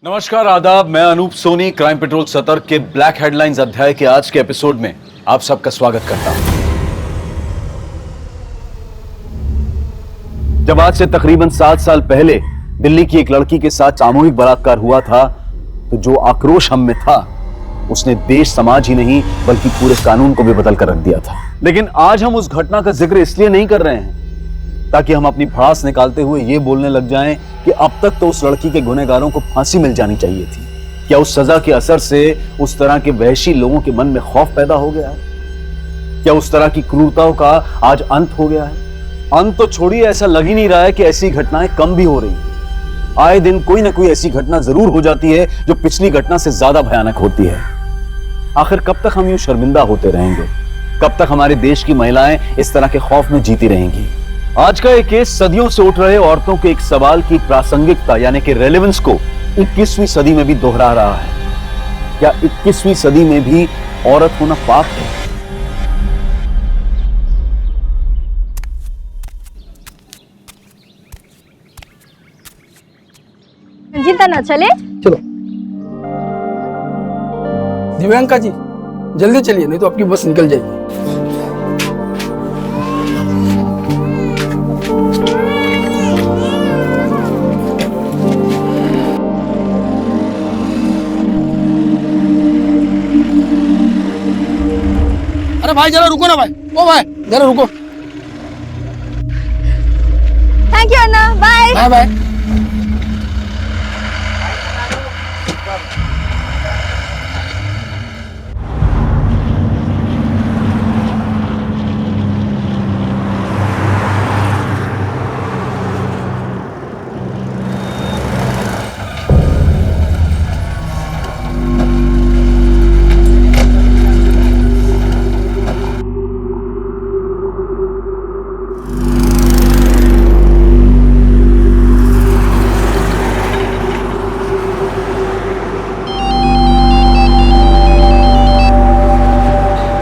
नमस्कार, आदाब। मैं अनूप सोनी क्राइम पेट्रोल सतर्क के ब्लैक हेडलाइंस अध्याय के आज के एपिसोड में आप सबका स्वागत करता हूं। जब आज से तकरीबन 7 साल पहले दिल्ली की एक लड़की के साथ सामूहिक बलात्कार हुआ था, तो जो आक्रोश हम में था उसने देश समाज ही नहीं बल्कि पूरे कानून को भी बदल कर रख दिया था। लेकिन आज हम उस घटना का जिक्र इसलिए नहीं कर रहे हैं ताकि हम अपनी भड़ास निकालते हुए ये बोलने लग जाएं कि अब तक तो उस लड़की के गुनहगारों को फांसी मिल जानी चाहिए थी। क्या उस सजा के असर से उस तरह के वहशी लोगों के मन में खौफ पैदा हो गया है? क्या उस तरह की क्रूरताओं का आज अंत हो गया है? अंत तो छोड़िए, ऐसा लग ही नहीं रहा है कि ऐसी घटनाएं कम भी हो रही हैं। आए दिन कोई ना कोई ऐसी घटना जरूर हो जाती है जो पिछली घटना से ज्यादा भयानक होती है। आखिर कब तक हम यूं शर्मिंदा होते रहेंगे? कब तक हमारे देश की महिलाएं इस तरह के खौफ में जीती रहेंगी? आज का एक केस सदियों से उठ रहे औरतों के एक सवाल की प्रासंगिकता यानी कि रेलेवेंस को 21वीं सदी में भी दोहरा रहा है। क्या 21वीं सदी में भी औरत होना पाप है? चिंता ना चले। चलो दिव्यांका जी, जल्दी चलिए नहीं तो आपकी बस निकल जाएगी। अरे भाई जरा रुको ना भाई, ओ भाई जरा रुको। थैंक यू अन्ना, bye bye bye.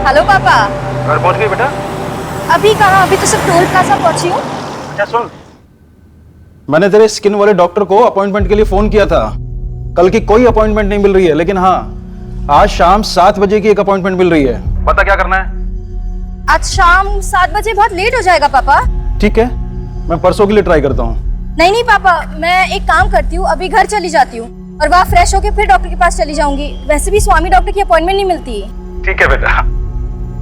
Hello papa. घर पहुंच गई बेटा? अभी कहाँ, अभी तो सिर्फ टोल प्लाजा पहुंची हूँ। अच्छा सुन, मैंने तेरे स्किन वाले डॉक्टर को अपॉइंटमेंट के लिए फोन किया था। कल की कोई अपॉइंटमेंट नहीं मिल रही है, लेकिन हाँ आज शाम 7 बजे की एक अपॉइंटमेंट मिल रही है। बता क्या करना है? आज शाम 7 बजे बहुत लेट हो जाएगा पापा। ठीक है, मैं परसों के लिए ट्राई करता हूँ। नहीं पापा, मैं एक काम करती हूँ, अभी घर चली जाती हूँ और वहाँ फ्रेश होके फिर डॉक्टर के पास चली जाऊंगी। वैसे भी स्वामी डॉक्टर की अपॉइंटमेंट नहीं मिलती। ठीक है बेटा।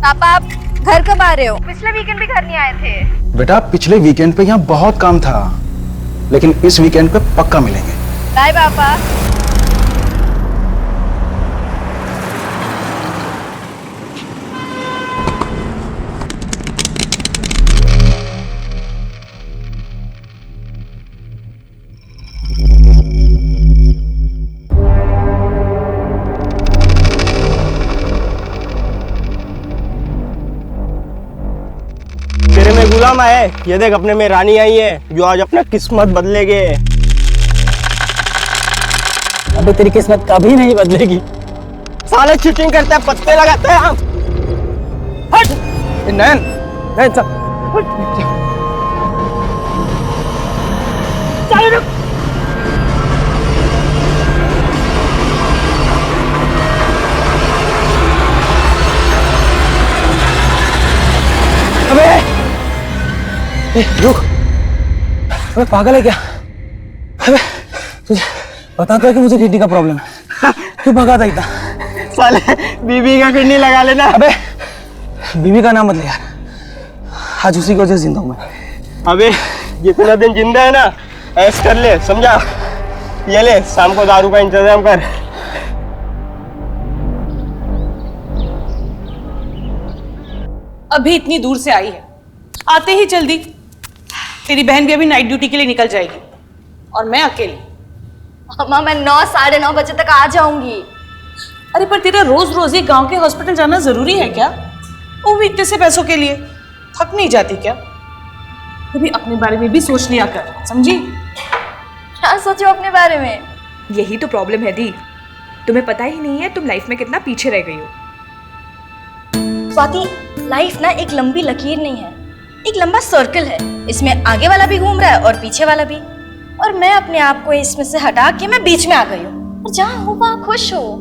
पापा आप घर कब आ रहे हो? पिछले वीकेंड भी घर नहीं आए थे। बेटा पिछले वीकेंड पे यहाँ बहुत काम था, लेकिन इस वीकेंड पे पक्का मिलेंगे। बाय पापा। तेरे में गुलाम है, ये देख अपने में रानी आई है जो आज अपना किस्मत बदलेगे। अबे तेरी किस्मत कभी नहीं बदलेगी। साले चीटिंग करते हैं, पत्ते लगाते हैं हम। हट नैन नैन चल। चल रुक। अबे रुक, अबे पागल है क्या? अबे तुझे पता था कि मुझे किडनी का प्रॉब्लम है, क्यों भगा था इतना? साले बीबी का किडनी लगा लेना। अबे बीवी का नाम मत ले यार, आज उसी की वजह से जिंदा हूं मैं। अबे जितना दिन जिंदा है ना ऐश कर ले, समझा? ये ले, शाम को दारू का इंतजाम कर। अभी इतनी दूर से आई है, आते ही जल्दी। तेरी बहन भी अभी नाइट ड्यूटी के लिए निकल जाएगी और मैं अकेली। अम्मा मैं 9 साढ़े 9 बजे तक आ जाऊंगी। अरे पर तेरा रोज रोज ये गांव के हॉस्पिटल जाना जरूरी है क्या? वो भी इतने से पैसों के लिए थक नहीं जाती क्या? कभी अपने बारे में भी सोच लिया कर, समझी? क्या सोचो अपने बारे में? यही तो प्रॉब्लम है दी, तुम्हें पता ही नहीं है तुम लाइफ में कितना पीछे रह गई हो। स्वाति, लाइफ ना एक लंबी लकीर नहीं है, एक लंबा सर्कल है। इसमें आगे वाला भी घूम रहा है और पीछे वाला भी, और मैं अपने आप को इसमें से हटा के मैं बीच में आ गई हूँ। और जहाँ हो वहाँ खुश हो।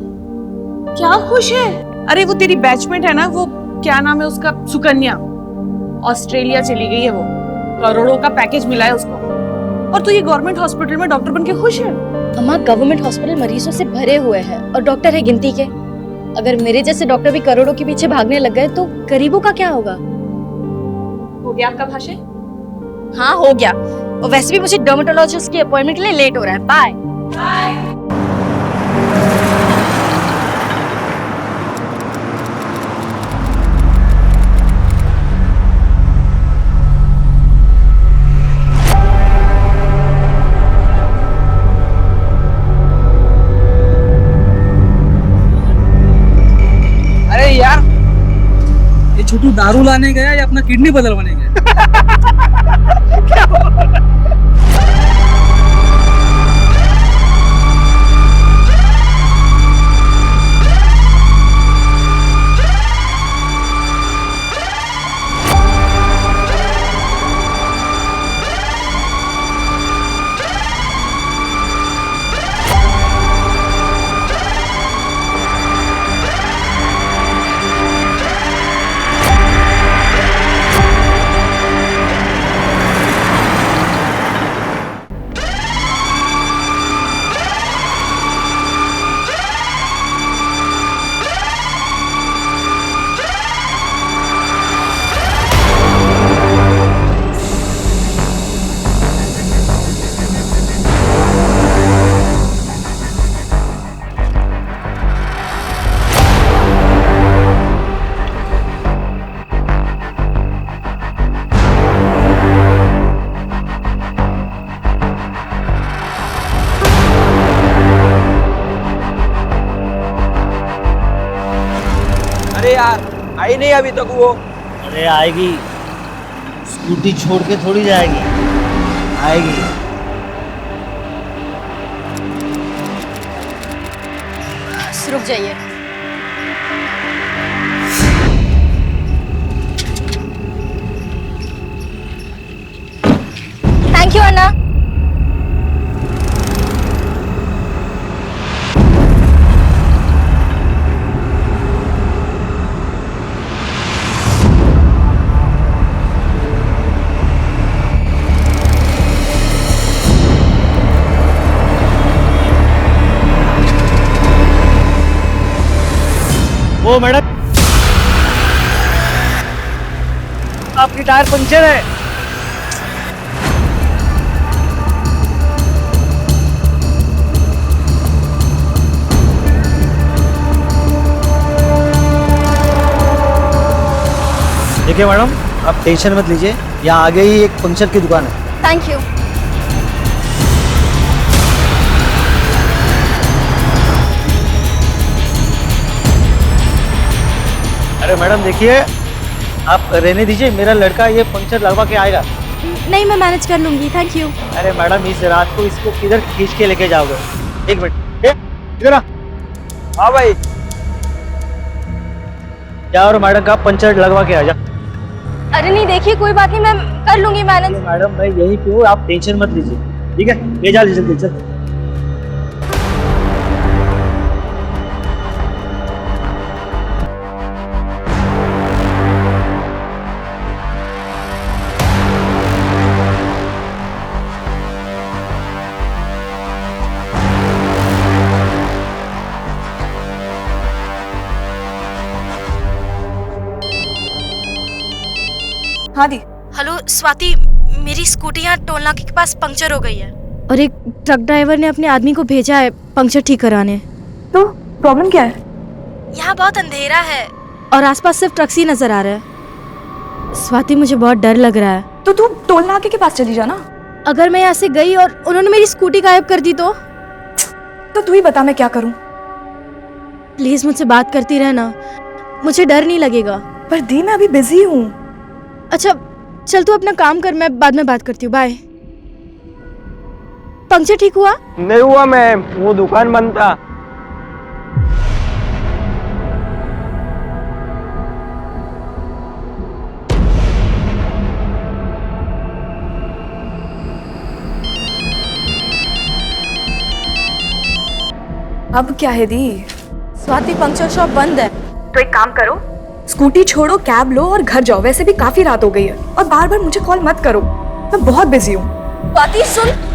क्या खुश है? अरे वो तेरी बैचमेट है ना, वो क्या नाम है उसका, सुकन्या, ऑस्ट्रेलिया चली गई है वो, करोड़ों का पैकेज मिला है उसको, और तू ये गवर्नमेंट हॉस्पिटल में डॉक्टर बन के खुश है? अम्मा, गवर्नमेंट हॉस्पिटल मरीजों से भरे हुए हैं और डॉक्टर है गिनती के। अगर मेरे जैसे डॉक्टर भी करोड़ों के पीछे भागने लग गए तो गरीबों का क्या होगा? हो गया आपका भाषण? हाँ, हो गया। और वैसे भी मुझे डर्मेटोलॉजिस्ट की अपॉइंटमेंट के लिए लेट हो रहा है। बाय। अरे यार, ये छोटू दारू लाने गया या अपना किडनी बदलवाने गया? अरे यार, आई नहीं अभी तक वो। अरे आएगी, स्कूटी छोड़ के थोड़ी जाएगी, आएगी। रुक जाइए। थैंक यू अन्ना। वो मैडम, आपकी टायर पंक्चर है। देखिए मैडम, आप टेंशन मत लीजिए, यहाँ आगे ही एक पंक्चर की दुकान है। Thank you. अरे मैडम देखिए, आप रहने दीजिए, मेरा लड़का ये पंक्चर लगवा के आएगा। नहीं, मैं मैनेज कर लूंगी। Thank you. अरे मैडम, इस रात को इसको किधर खींच के लेके जाओगे? एक मिनट, इधर आ। हाँ भाई। जा और मैडम का पंचर लगवा के आ जा। अरे नहीं, देखिए कोई बात नहीं, मैं कर लूंगी मैनेज। मैडम मैं यहीं पे हूँ, आप टेंशन मत लीजिए, ठीक है? ले जा जल्दी चल। हाँ दी। हेलो स्वाति, मेरी स्कूटी यहाँ टोल नाके के पास पंक्चर हो गई है और एक ट्रक ड्राइवर ने अपने आदमी को भेजा है पंक्चर ठीक कराने। तो प्रॉब्लम क्या है? यहाँ बहुत अंधेरा है और आसपास सिर्फ ट्रक्स ही नजर आ रहे हैं। स्वाति, मुझे बहुत डर लग रहा है। तो तू टोल नाके के पास चली जाना। अगर मैं यहाँ से गई और उन्होंने मेरी स्कूटी गायब कर दी तो तू ही बता मैं क्या करूं? प्लीज मुझसे बात करती रहना, मुझे डर नहीं लगेगा। पर दी, मैं अभी बिजी हूँ। अच्छा चल, तू अपना काम कर, मैं बाद में बात करती हूँ। बाय। पंक्चर ठीक हुआ? नहीं हुआ मैम, वो दुकान बंद था। अब क्या है दी? स्वाति पंक्चर शॉप बंद है। तो एक काम करो, स्कूटी छोड़ो, कैब लो और घर जाओ। वैसे भी काफी रात हो गई है और बार बार मुझे कॉल मत करो, मैं बहुत बिजी हूँ। स्वाति सुन,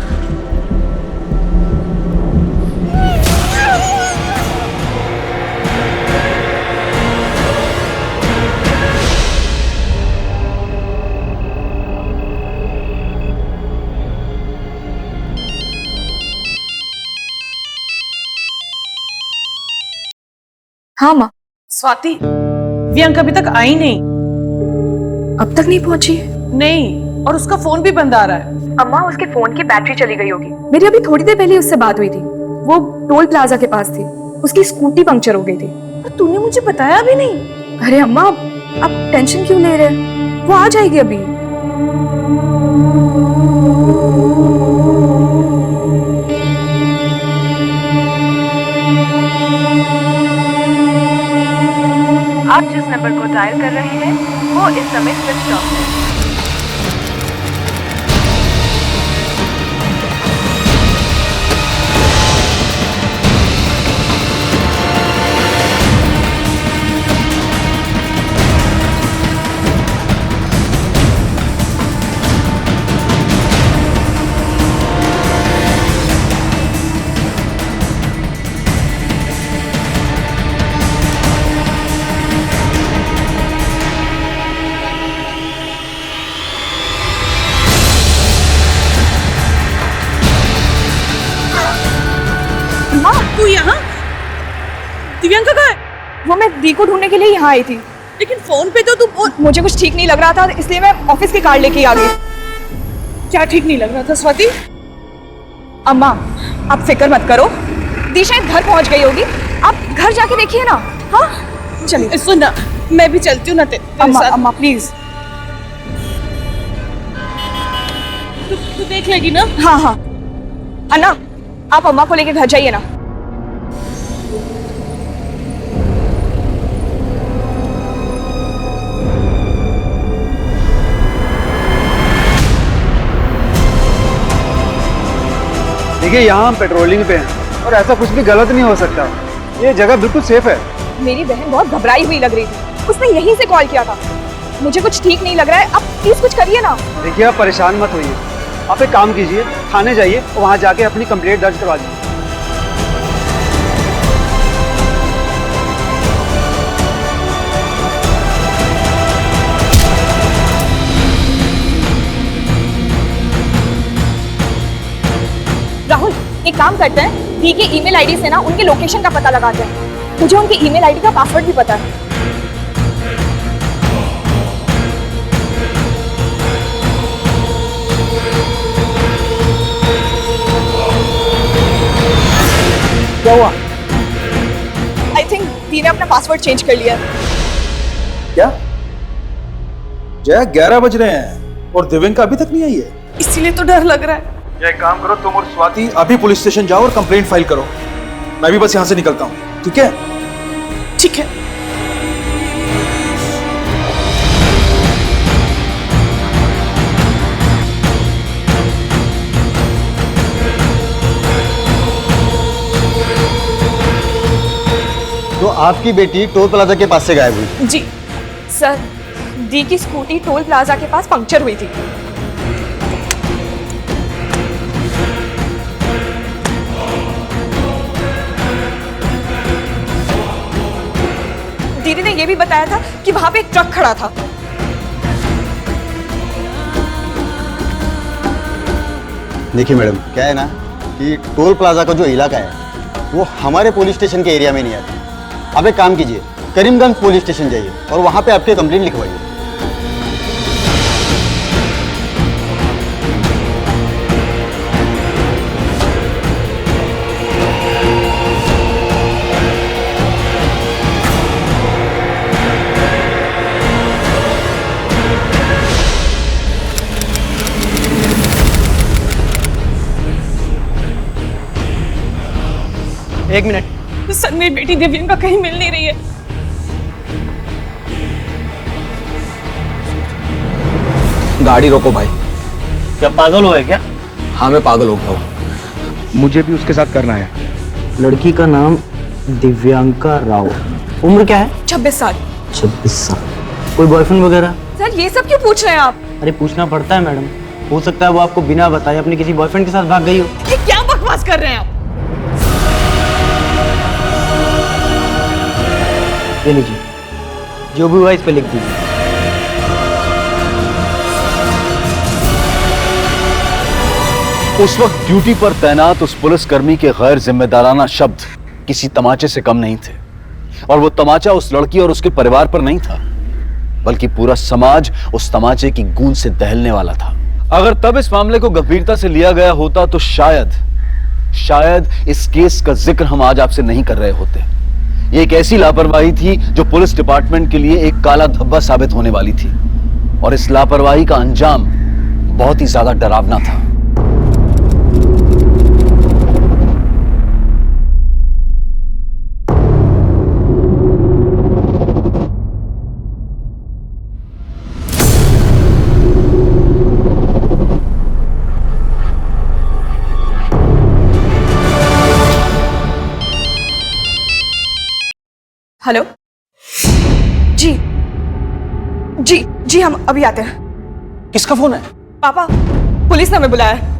हाँ माँ। स्वाति, प्रियंका अभी तक आई नहीं। अब तक नहीं पहुंची? नहीं, और उसका फोन भी बंद आ रहा है। अम्मा, उसके फोन की बैटरी चली गई होगी। मेरी अभी थोड़ी देर पहले उससे बात हुई थी, वो टोल प्लाजा के पास थी, उसकी स्कूटी पंक्चर हो गई थी। और तूने मुझे बताया भी नहीं। अरे अम्मा, आप टेंशन क्यों ले रहे हैं, वो आ जाएगी अभी। आप जिस नंबर को डायल कर रहे हैं वो इस समय स्विच ऑफ है। तू यहाँ? दिव्यांका कहाँ है? वो मैं दी को ढूंढने के लिए यहाँ आई थी, लेकिन फोन पे तो तू मुझे कुछ ठीक नहीं लग रहा था, इसलिए मैं ऑफिस की कार लेके आ गई। क्या ठीक नहीं लग रहा था स्वाति? अम्मा, आप फिक्र मत करो, दी शायद घर पहुंच गई होगी, आप घर जाके देखिए ना। हाँ चलिए। सुन ना, मैं भी चलती हूँ ना तेरे अम्मा, साथ। अम्मा प्लीज। तू देख लेगी ना? हाँ हाँ अन्ना, आप अम्मा को लेके घर जाइए ना। देखिए, यहाँ हम पेट्रोलिंग पे हैं और ऐसा कुछ भी गलत नहीं हो सकता। ये जगह बिल्कुल सेफ है। मेरी बहन बहुत घबराई हुई लग रही थी, उसने यहीं से कॉल किया था। मुझे कुछ ठीक नहीं लग रहा है, आप प्लीज कुछ करिए ना। देखिए, आप परेशान मत होइए, आप एक काम कीजिए, थाने जाइए और वहाँ जाके अपनी कंप्लेंट दर्ज करवा दीजिए। राहुल, एक काम करते हैं, दी के ईमेल आईडी से ना उनके लोकेशन का पता लगाते हैं। मुझे उनके ईमेल आईडी का पासवर्ड भी पता है। क्या हुआ? आई थिंक दी ने अपना पासवर्ड चेंज कर लिया है। क्या जया, 11 बज रहे हैं और दिव्यांका अभी तक नहीं आई है। इसीलिए तो डर लग रहा है। या एक काम करो, तुम और स्वाति अभी पुलिस स्टेशन जाओ और कंप्लेंट फाइल करो। मैं भी बस यहाँ से निकलता हूँ, ठीक है? ठीक है। तो आपकी बेटी टोल प्लाजा के पास से गायब हुई? जी सर, दी की स्कूटी टोल प्लाजा के पास पंक्चर हुई थी। दीदी ने यह भी बताया था कि वहां पे एक ट्रक खड़ा था। देखिए मैडम, क्या है ना कि टोल प्लाजा का जो इलाका है वो हमारे पुलिस स्टेशन के एरिया में नहीं आता। आप एक काम कीजिए, करीमगंज पुलिस स्टेशन जाइए और वहां पे आपकी कंप्लेंट लिखवाइए। एक मिनट। सर, मेरी बेटी दिव्यांका कहीं मिल नहीं रही है। गाड़ी रोको भाई। क्या पागल हो है क्या? हाँ, मैं पागल हो गया हूँ। मुझे भी उसके साथ करना है। लड़की का नाम दिव्यांका राव, उम्र क्या है? 26 साल। 26 साल। कोई बॉयफ्रेंड वगैरह? सर ये सब क्यों पूछ रहे हैं आप? अरे पूछना पड़ता है मैडम, हो सकता है वो आपको बिना बताए अपने किसी बॉयफ्रेंड के साथ भाग गई हो। ये क्या बकवास कर रहे हैं आप? ये लीजिए, जो भी हुआ इस पे लिख दीजिए। उस वक्त ड्यूटी पर तैनात उस पुलिसकर्मी के गैर जिम्मेदाराना शब्द किसी तमाचे से कम नहीं थे, और वो तमाचा उस लड़की और उसके परिवार पर नहीं था, बल्कि पूरा समाज उस तमाचे की गूंज से दहलने वाला था। अगर तब इस मामले को गंभीरता से लिया गया होता तो शायद इस केस का जिक्र हम आज आपसे नहीं कर रहे होते। ये एक ऐसी लापरवाही थी जो पुलिस डिपार्टमेंट के लिए एक काला धब्बा साबित होने वाली थी, और इस लापरवाही का अंजाम बहुत ही ज्यादा डरावना था। हेलो। जी जी जी, हम अभी आते हैं। किसका फोन है? पापा, पुलिस ने हमें बुलाया है।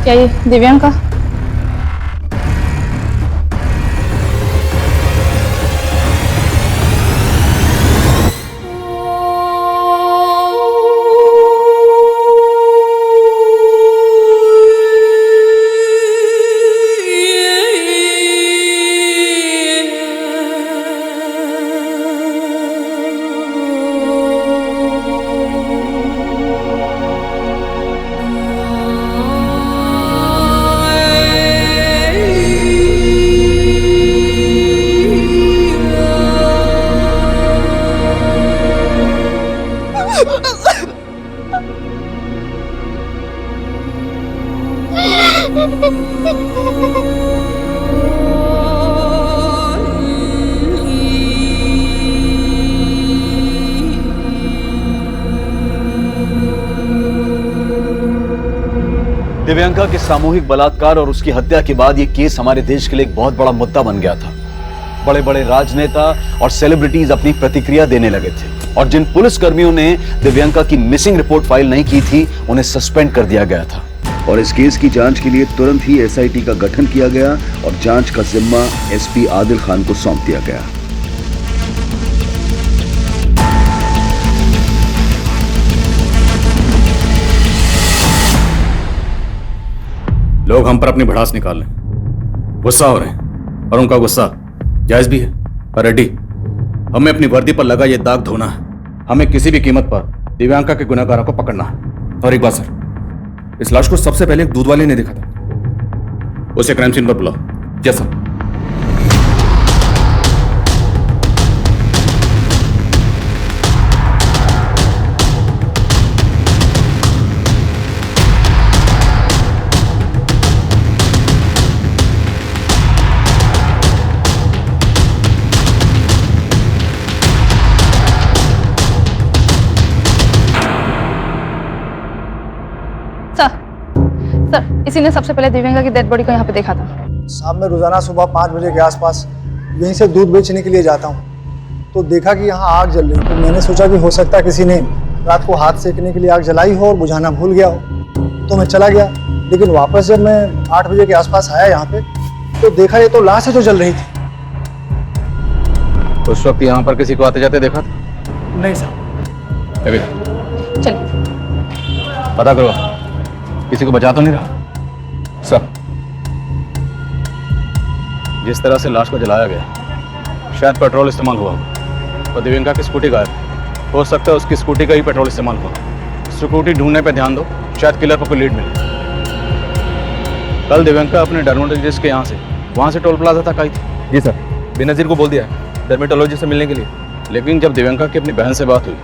क्या ये दिव्यांका? दिव्यांका के सामूहिक बलात्कार और उसकी हत्या के बाद यह केस हमारे देश के लिए एक बहुत बड़ा मुद्दा बन गया था। बड़े बड़े राजनेता और सेलिब्रिटीज अपनी प्रतिक्रिया देने लगे थे, और जिन पुलिस कर्मियों ने दिव्यांका की मिसिंग रिपोर्ट फाइल नहीं की थी उन्हें सस्पेंड कर दिया गया था। और इस केस की जांच के लिए तुरंत ही एसआईटी का गठन किया गया और जांच का जिम्मा एसपी आदिल खान को सौंप दिया गया। लोग हम पर अपनी भड़ास निकाल रहे, गुस्सा हो रहे हैं, और उनका गुस्सा जायज भी है। पर रेड्डी, हमें अपनी वर्दी पर लगा ये दाग धोना है। हमें किसी भी कीमत पर दिव्यांका के गुनहगारों को पकड़ना है। और एक बात सर, इस लाश को सबसे पहले एक दूध वाले ने देखा था। उसे क्राइम सीन पर बुलाओ। जैसा सर, इसी ने सबसे पहले दिव्यांका की डेड बॉडी को यहाँ पे देखा था। शाम में रोजाना सुबह 5 बजे के आसपास यहीं से दूध बेचने के लिए जाता हूँ, तो देखा कि यहाँ आग जल रही। तो मैंने सोचा कि हो सकता है किसी ने रात को हाथ सेकने के लिए आग जलाई हो और बुझाना भूल गया हो, तो मैं चला गया। लेकिन वापस जब मैं 8 बजे के आसपास आया यहाँ पे, तो देखा ये तो लाश है जो जल रही थी। उस वक्त यहाँ पर किसी को आते जाते देखा था? नहीं साहब। अभी चलिए। पता करो, किसी को बचा तो नहीं रहा? सर, जिस तरह से लाश को जलाया गया, शायद पेट्रोल इस्तेमाल हुआ होगा। और दिव्यंका की स्कूटी गायब है। हो सकता है उसकी स्कूटी का ही पेट्रोल इस्तेमाल हुआ। स्कूटी ढूंढने पे ध्यान दो, शायद किलर पर कोई लीड मिले। कल दिव्यंका अपने डर्मेटोलॉजिस्ट के वहाँ से टोल प्लाजा तक आई थी। जी सर, बेनजीर को बोल दिया डर्मेटोलॉजिस्ट से मिलने के लिए। लेकिन जब दिव्यंका की अपनी बहन से बात हुई,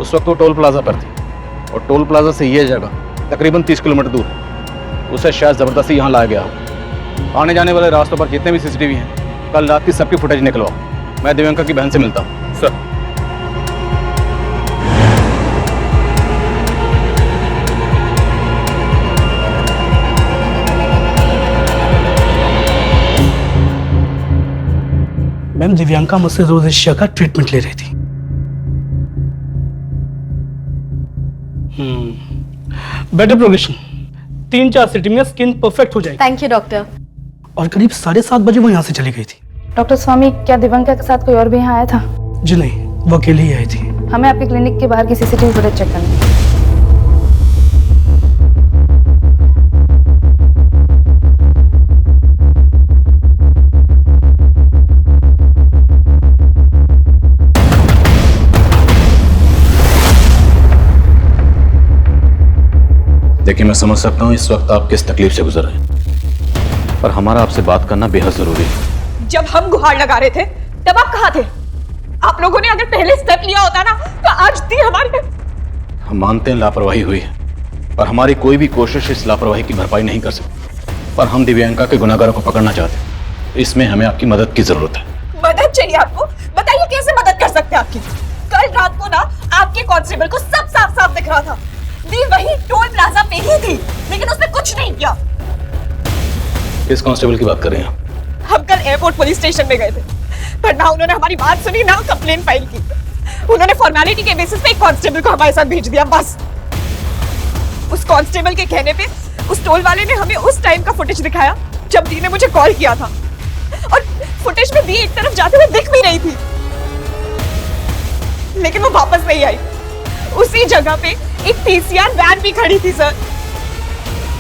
उस वक्त वो टोल प्लाजा पर थी, और टोल प्लाजा से ये जगह तकरीबन 30 किलोमीटर दूर है। उसे शायद ज़बरदस्ती यहाँ लाया गया हो। आने जाने वाले रास्तों पर जितने भी CCTV हैं, कल रात की सबकी फुटेज निकलवाओ। मैं दिव्यंका की बहन से मिलता हूँ। सर। मैम, दिव्यांका मुझसे रोज इस का ट्रीटमेंट ले रही थी। बेटर प्रोग्रेशन, 3-4 सिटी में स्किन परफेक्ट हो जाएगी। Thank you doctor. और करीब 7:30 बजे वो यहाँ से चली गई थी। डॉक्टर स्वामी, क्या दिव्यांका के साथ कोई और भी यहाँ आया था? जी नहीं, वो अकेली ही आई थी। हमें आपके क्लिनिक के बाहर की CCTV फुटेज चेक करनी है। देखिए, मैं समझ सकता हूँ इस वक्त आप किस तकलीफ से गुजर रहे हैं, पर हमारा आपसे बात करना बेहद जरूरी है। जब हम गुहार लगा रहे थे तब आप कहाँ थे? आप लोगों ने अगर पहले स्टेप लिया होता ना तो आज थी हमारी। हम मानते हैं लापरवाही हुई है, पर हमारी कोई भी कोशिश इस लापरवाही की भरपाई नहीं कर सकती। पर हम दिव्यांका के गुनाहगारों को पकड़ना चाहते हैं, इसमें हमें आपकी मदद की जरूरत है। मदद चाहिए आपको? बताइए कैसे मदद कर सकते हैं आपकी? कल रात को ना आपके कांस्टेबल को सब साफ साफ दिख रहा था। दी वही टोल प्लाजा पे ही थी, लेकिन उसने कुछ नहीं किया। किस कांस्टेबल की बात कर रहे हैं आप? हम कल एयरपोर्ट पुलिस स्टेशन में गए थे, पर ना उन्होंने हमारी बात सुनी ना कंप्लेन फाइल की। उन्होंने फॉर्मेलिटी के बेसिस पे एक कांस्टेबल को हमारे साथ भेज दिया, बस। उस कांस्टेबल के कहने पे उस टोल वाले ने हमें उस टाइम का फुटेज दिखाया जब दी ने मुझे कॉल किया था, और फुटेज में दी एक तरफ जाते हुए दिख भी रही थी, लेकिन वो वापस नहीं आई। उसी जगह पे एक PCR वैन भी खड़ी थी सर,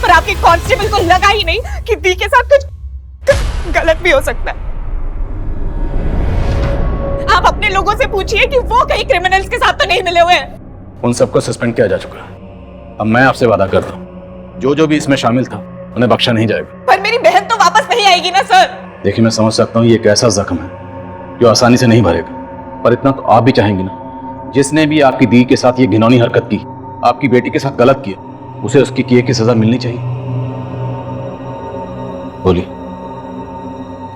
पर आपके कांस्टेबल को लगा ही नहीं कि दी के साथ कुछ गलत भी हो सकता है। आप अपने लोगों से पूछिए कि वो कहीं क्रिमिनल्स के साथ तो नहीं मिले हुए हैं। उन सबको सस्पेंड किया जा चुका है। अब मैं आपसे वादा करता हूँ, जो भी इसमें शामिल था उन्हें बख्शा नहीं जाएगा। पर मेरी बहन तो वापस नहीं आएगी ना सर। देखिए, मैं समझ सकता हूँ ये एक ऐसा जख्म है जो आसानी से नहीं भरेगा, पर इतना तो आप भी चाहेंगे ना, जिसने भी आपकी दी के साथ ये घिनौनी हरकत की, आपकी बेटी के साथ गलत किया, उसे उसकी किए की सजा मिलनी चाहिए। बोलिए,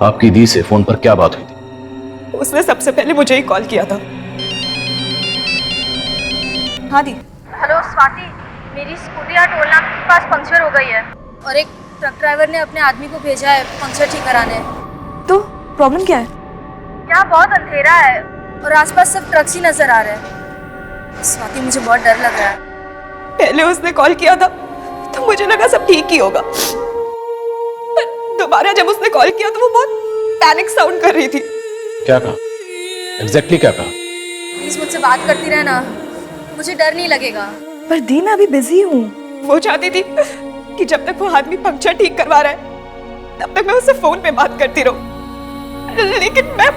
आपकी दी से फोन पर क्या बात हुई थी? उसने सबसे पहले मुझे ही कॉल किया था। हाँ दी। हेलो स्वाति, मेरी स्कूटी यहाँ टोल नाका के पास पंक्चर हो गई है और एक ट्रक ड्राइवर ने अपने आदमी को भेजा है पंक्चर ठीक कराने। तो प्रॉब्लम क्या है? यहाँ बहुत अंधेरा है और आसपास सब ट्रक्स ही नजर आ रहे हैं। स्वाति, मुझे बहुत डर लग रहा है। पहले उसने कॉल किया था तो मुझे लगा सब ठीक ही होगा, दोबारा जब उसने कॉल किया तो वो बहुत पैनिक साउंड कर रही थी। क्या कहा? एग्जैक्टली क्या कहा? प्लीज मुझसे बात करती रहना, मुझे डर नहीं लगेगा। पर दी, मैं अभी बिजी हूँ। वो चाहती थी कि जब तक वो आदमी पंक्चर ठीक करवा रहा है तब तक मैं उससे फोन पे बात करती रहूं, लेकिन मैं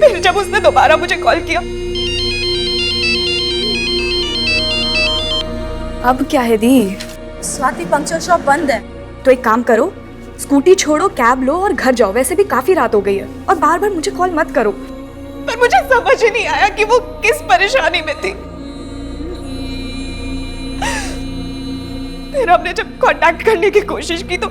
फिर जब उसने दोबारा मुझे कॉल किया। अब क्या है दी? स्वाति, पंक्चर शॉप बंद है। तो एक काम करो, स्कूटी छोड़ो, कैब लो और घर जाओ। वैसे भी काफी रात हो गई है, और बार बार मुझे कॉल मत करो। पर मुझे समझ ही नहीं आया कि वो किस परेशानी में थी। फिर हमने जब कांटेक्ट करने की कोशिश की तो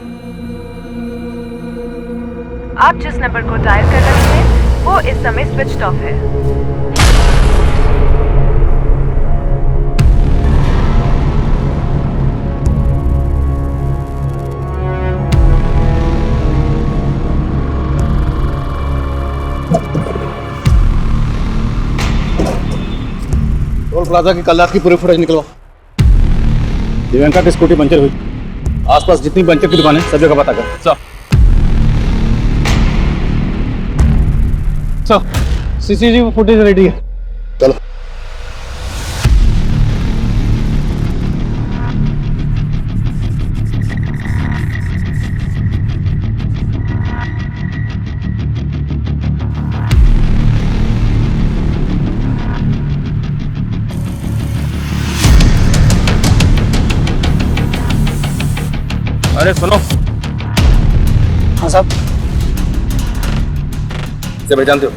आप जिस नंबर को डायल कर रहे हैं वो इस समय स्विच ऑफ है। टोल प्लाजा की कल रात की पूरी फुटेज निकलवा। दिव्यांका की स्कूटी पंचर हुई, आसपास जितनी पंचर की दुकानें सब जगह पता कर। सर सीसीटीवी फुटेज रेडी है। चलो। अरे सुनो, हाँ साहब। इसे पहचानते हो?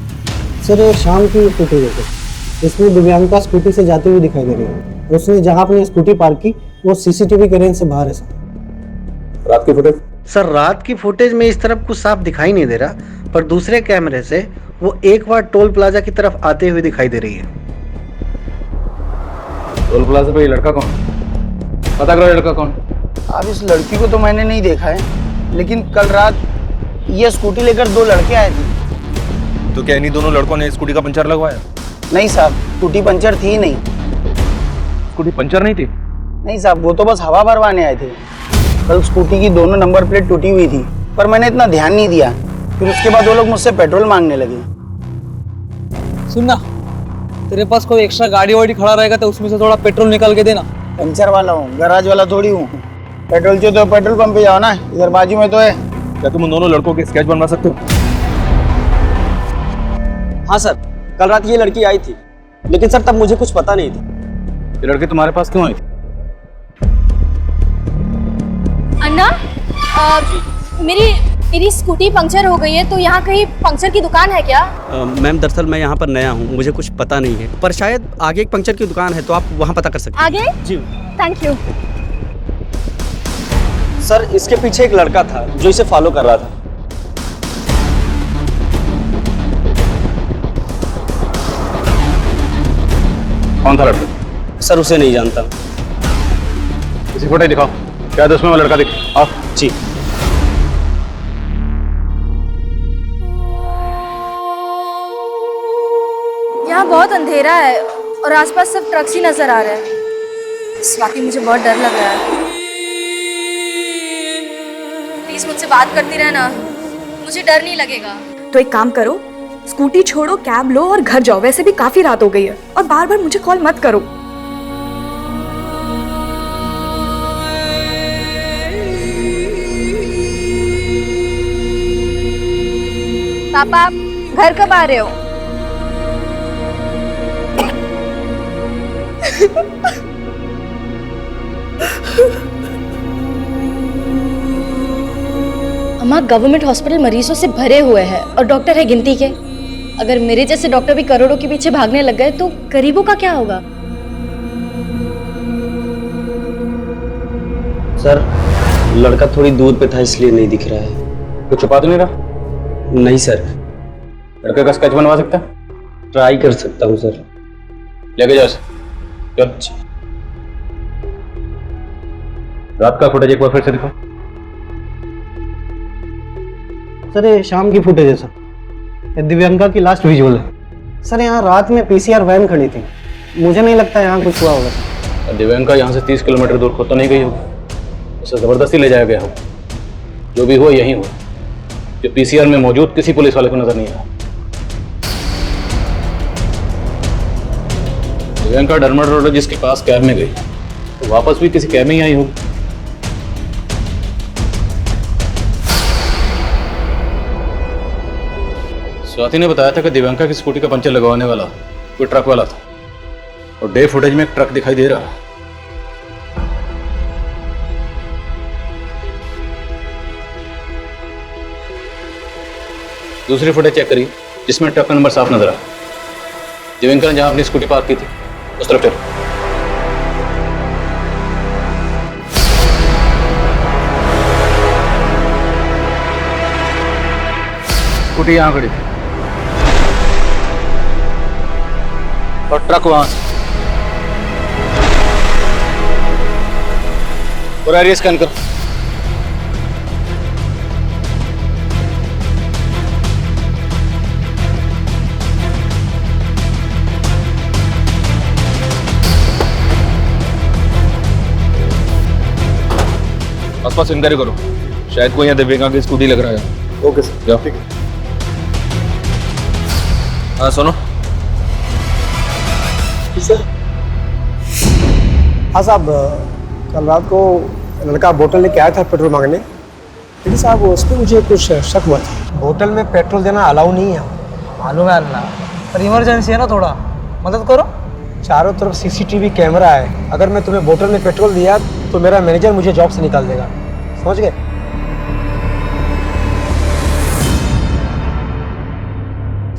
सर ये शाम की फुटेज है सर। इसमें दिव्यांका स्कूटी से जाते हुए दिखाई दे रही है। उसने जहाँ अपनी स्कूटी पार्क की वो सीसीटीवी के रेंज से बाहर है सर। रात की फुटेज? सर रात की फुटेज में इस तरफ कुछ साफ दिखाई नहीं दे रहा, पर दूसरे कैमरे से वो एक बार टोल प्लाजा की तरफ आते हुए दिखाई दे रही है। टोल प्लाजा पे ये लड़का कौन? पता करो लड़का कौन? अब इस लड़की को तो मैंने नहीं देखा है, लेकिन कल रात ये स्कूटी लेकर दो लड़के आए थे। तो क्या इन्हीं दोनों लड़कों ने स्कूटी का पंचर लगवाया? नहीं साहब, स्कूटी पंचर थी ही नहीं। स्कूटी पंचर नहीं थी? नहीं साहब, वो तो बस हवा भरवाने आए थे। कल स्कूटी की दोनों नंबर प्लेट टूटी हुई थी, पर मैंने इतना ध्यान नहीं दिया। फिर उसके बाद वो लोग मुझसे पेट्रोल मांगने लगे। सुनना, तेरे पास कोई एक्स्ट्रा गाड़ी वाड़ी खड़ा रहेगा तो उसमें से थोड़ा पेट्रोल निकाल के देना। पंचर वाला हूँ, गैराज वाला थोड़ी हूँ। पेट्रोल चाहिए तो पेट्रोल पंप पे जाओ ना, इधर बाजू में तो है। क्या तुम उन दोनों लड़कों के स्केच बनवा सकते हो? हाँ सर, कल रात ये लड़की आई थी, लेकिन सर तब मुझे कुछ पता नहीं था। ये लड़के तुम्हारे पास क्यों आई थी? अन्ना, मेरी स्कूटी पंक्चर हो गई है, तो यहाँ कहीं पंक्चर की दुकान है क्या? मैम दरअसल मैं यहाँ पर नया हूँ, मुझे कुछ पता नहीं है, पर शायद आगे एक पंक्चर की दुकान है, तो आप वहाँ पता कर सकते हैं। आगे? जी थैंक यू। सर इसके पीछे एक लड़का था जो इसे फॉलो कर रहा था। कौन था लड़का? सर उसे नहीं जानता। किसी फोटो दिखाओ, क्या उसमें वो लड़का दिख? आओ। जी। यहाँ बहुत अंधेरा है और आसपास सब ट्रक्स ही नजर आ रहे हैं। स्वाति, मुझे बहुत डर लग रहा है। प्लीज मुझसे बात करती रहना, मुझे डर नहीं लगेगा। तो एक काम करो, स्कूटी छोड़ो, कैब लो और घर जाओ। वैसे भी काफी रात हो गई है, और बार बार मुझे कॉल मत करो। पापा, आप घर कब आ रहे हो? अम्मा, गवर्नमेंट हॉस्पिटल मरीजों से भरे हुए हैं और डॉक्टर है गिनती के। अगर मेरे जैसे डॉक्टर भी करोड़ों के पीछे भागने लग गए तो गरीबों का क्या होगा? सर लड़का थोड़ी दूर पे था, इसलिए नहीं दिख रहा है। कुछ छुपा तो नहीं रहा? नहीं सर। लड़के का स्केच बनवा सकता है? ट्राई कर सकता हूँ सर। लेके जाओ इसे। चल। रात का फुटेज एक बार फिर से दिखाओ। सर ये शाम की फुटेज है सर। ये दिव्यांका की लास्ट विजुअल है। सर यहाँ रात में पीसीआर वैन खड़ी थी, मुझे नहीं लगता यहाँ कुछ हुआ होगा सर। दिव्यांका यहाँ से 30 किलोमीटर दूर खुद तो नहीं गई होगी, उसे जबरदस्ती ले जाया गया होगा। जो भी हुआ यही हुआ, जो पीसीआर में मौजूद किसी पुलिस वाले को नजर नहीं आया। दिव्यांका डर्मेटोलॉजिस्ट के पास कैब में गई, तो वापस भी किसी कैब में ही आई होगी। स्वाति ने बताया था कि दिव्यांका की स्कूटी का पंचर लगवाने वाला कोई ट्रक वाला था, और डे फुटेज में एक ट्रक दिखाई दे रहा है। दूसरी फुटेज चेक करिए जिसमें ट्रक का नंबर साफ नजर आया। दिव्यांका ने जहां अपनी स्कूटी पार्क की थी उस तरफ चलो। स्कूटी यहां खड़ी थी और ट्रक वहां से। पूरा एरिया स्कैन करो। आसपास इंक्वायरी करो, शायद कोई यहाँ दिव्यांका की स्कूटी लग रहा है। ओके सर, जाओ। ठीक है। हाँ सुनो। हाँ साहब, कल रात को लड़का बोतल लेके आया था पेट्रोल मांगने, लेकिन साहब उस पर मुझे कुछ शक हुआ था। बोतल में पेट्रोल देना अलाउ नहीं है। मालूम है अल्लाह, पर इमरजेंसी है ना, थोड़ा मदद करो। चारों तरफ सीसीटीवी कैमरा है, अगर मैं तुम्हें बोतल में पेट्रोल दिया तो मेरा मैनेजर मुझे जॉब से निकाल देगा, समझ गए?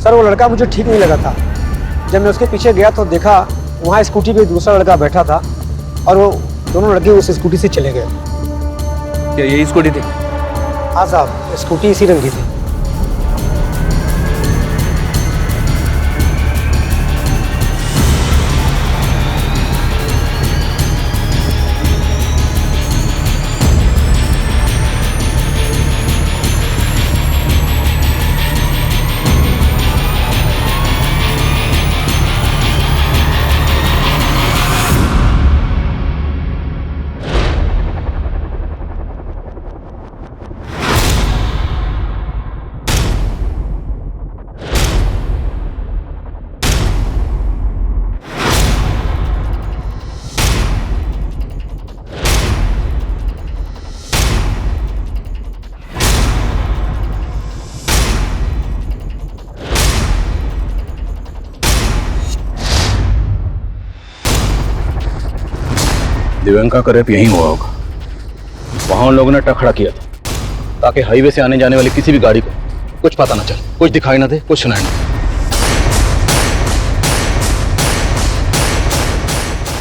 सर वो लड़का मुझे ठीक नहीं लगा था। जब मैं उसके पीछे गया तो देखा वहाँ स्कूटी पे दूसरा लड़का बैठा था और वो दोनों लड़के उस स्कूटी से चले गए। क्या यही स्कूटी थी? हाँ साहब, स्कूटी इसी रंग की थी। दिव्यांका का रेप यहीं हुआ होगा। वहां उन लोगों ने ट्रक खड़ा किया था ताकि हाईवे से आने जाने वाली किसी भी गाड़ी को कुछ पता ना चले, कुछ दिखाई ना दे, कुछ सुनाई ना दे।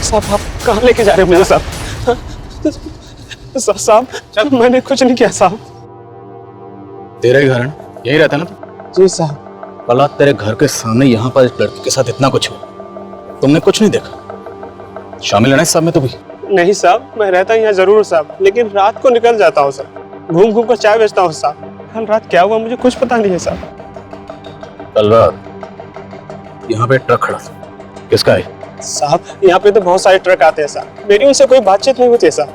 साहब आप कहाँ लेके जा रहे हो मुझे साहब? साहब मैंने कुछ नहीं किया साहब। तेरा ही घर है ना? यहीं रहता है ना? जी साहब। कल रात तेरे घर के सामने यहाँ पर एक लड़की के साथ इतना कुछ हुआ, तुमने कुछ नहीं देखा? शामिल है ना इस सब में तो भी? नहीं साहब, मैं रहता यहाँ जरूर हूँ साहब, लेकिन रात को निकल जाता हूँ साहब, घूम घूम कर चाय बेचता हूँ साहब। कल रात क्या हुआ मुझे कुछ पता नहीं है साहब। कल रात यहाँ पे ट्रक खड़ा था, किसका है? साहब यहाँ पे तो बहुत सारे ट्रक आते हैं साहब, मेरी उनसे कोई बातचीत नहीं होती है साहब।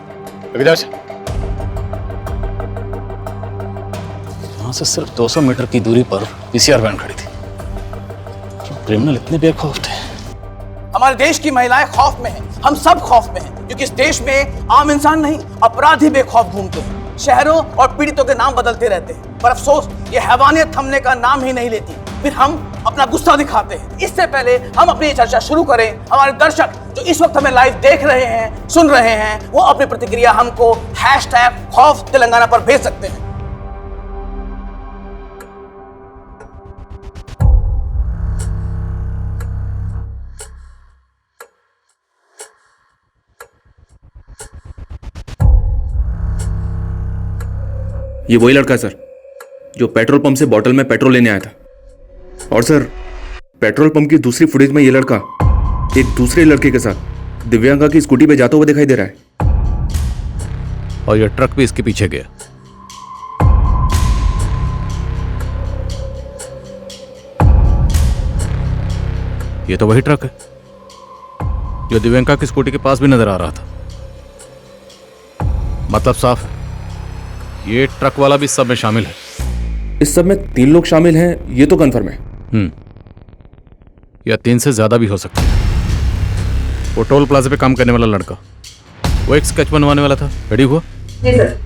यहाँ से सिर्फ 200 मीटर की दूरी पर पीसीआर वैन खड़ी थी। क्रिमिनल इतने बेखौफ थे। हमारे देश की महिलाएं खौफ में हैं, हम सब खौफ में हैं, क्योंकि इस देश में आम इंसान नहीं, अपराधी बेखौफ घूमते हैं, शहरों और पीड़ितों के नाम बदलते रहते हैं, पर अफसोस ये हैवानियत थमने का नाम ही नहीं लेती। फिर हम अपना गुस्सा दिखाते हैं। इससे पहले हम अपनी चर्चा शुरू करें, हमारे दर्शक जो इस वक्त हमें लाइव देख रहे हैं, सुन रहे हैं, वो अपनी प्रतिक्रिया हमको #खौफ तेलंगाना पर भेज सकते हैं। ये वही लड़का है सर जो पेट्रोल पंप से बोतल में पेट्रोल लेने आया था। और सर पेट्रोल पंप की दूसरी फुटेज में ये लड़का एक दूसरे लड़के के साथ दिव्यांका की स्कूटी पे जाता हुआ दिखाई दे रहा है। और ये ट्रक भी इसके पीछे गया। ये तो वही ट्रक है जो दिव्यांका की स्कूटी के पास भी नजर आ रहा था। मतलब साफ है, ये ट्रक वाला भी सब में शामिल है। इस सब में 3 लोग शामिल हैं, ये तो कंफर्म है। या 3 से ज्यादा भी हो सकते हैं। वो टोल प्लाजा पे काम करने वाला लड़का, वो एक स्केच बनवाने वाला था, रेडी हुआ? जी सर।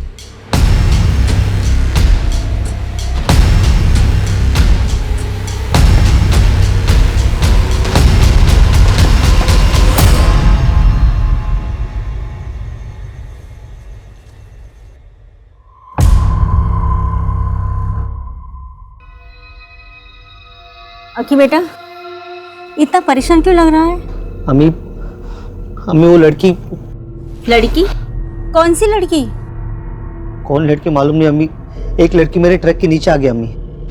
अकी बेटा इतना परेशान क्यों लग रहा है? अम्मी वो लड़की कौन सी लड़की? कौन लड़की मालूम नहीं अम्मी, एक लड़की मेरे ट्रक के नीचे आ गई अम्मी।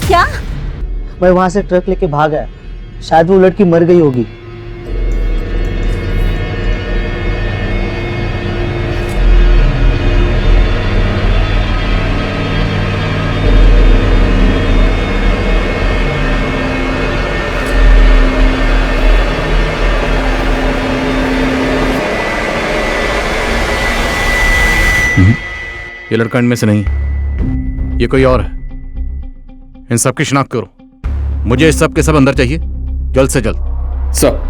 क्या? मैं वहां से ट्रक लेके भाग आया, शायद वो लड़की मर गई होगी। ये लड़का इनमें से नहीं, ये कोई और है। इन सब की शिनाख्त करो, मुझे इस सब के सब अंदर चाहिए। जल्द से जल्द। सर।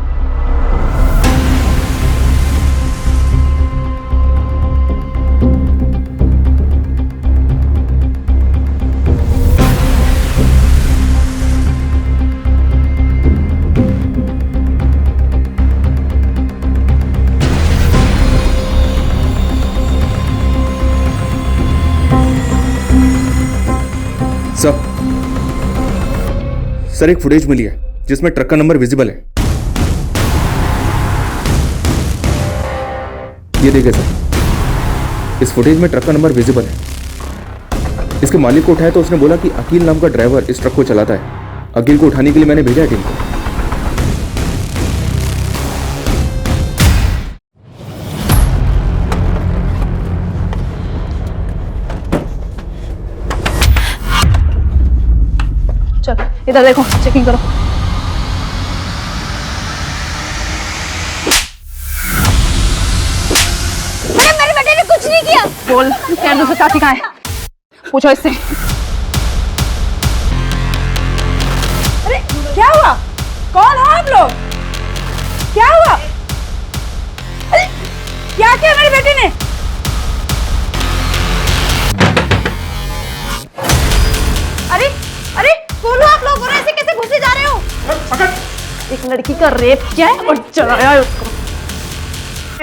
सर एक फुटेज मिली है जिसमें ट्रक का नंबर विजिबल है। ये देखिए सर, इस फुटेज में ट्रक का नंबर विजिबल है। इसके मालिक को उठाया तो उसने बोला कि अकील नाम का ड्राइवर इस ट्रक को चलाता है। अकील को उठाने के लिए मैंने भेजा है टीम को। चल इधर देखो, चेकिंग करो। मेरे बेटे ने कुछ नहीं किया। बोल क्या दूसरा साथी कहाँ है? पूछो इससे। अरे क्या हुआ? कौन हो आप लोग? क्या हुआ? अरे क्या किया मेरे बेटे ने? अरे अरे बोलो आप लोग, और ऐसे कैसे घुसे जा रहे हो? एक लड़की का रेप किया है और चलाया है उसको।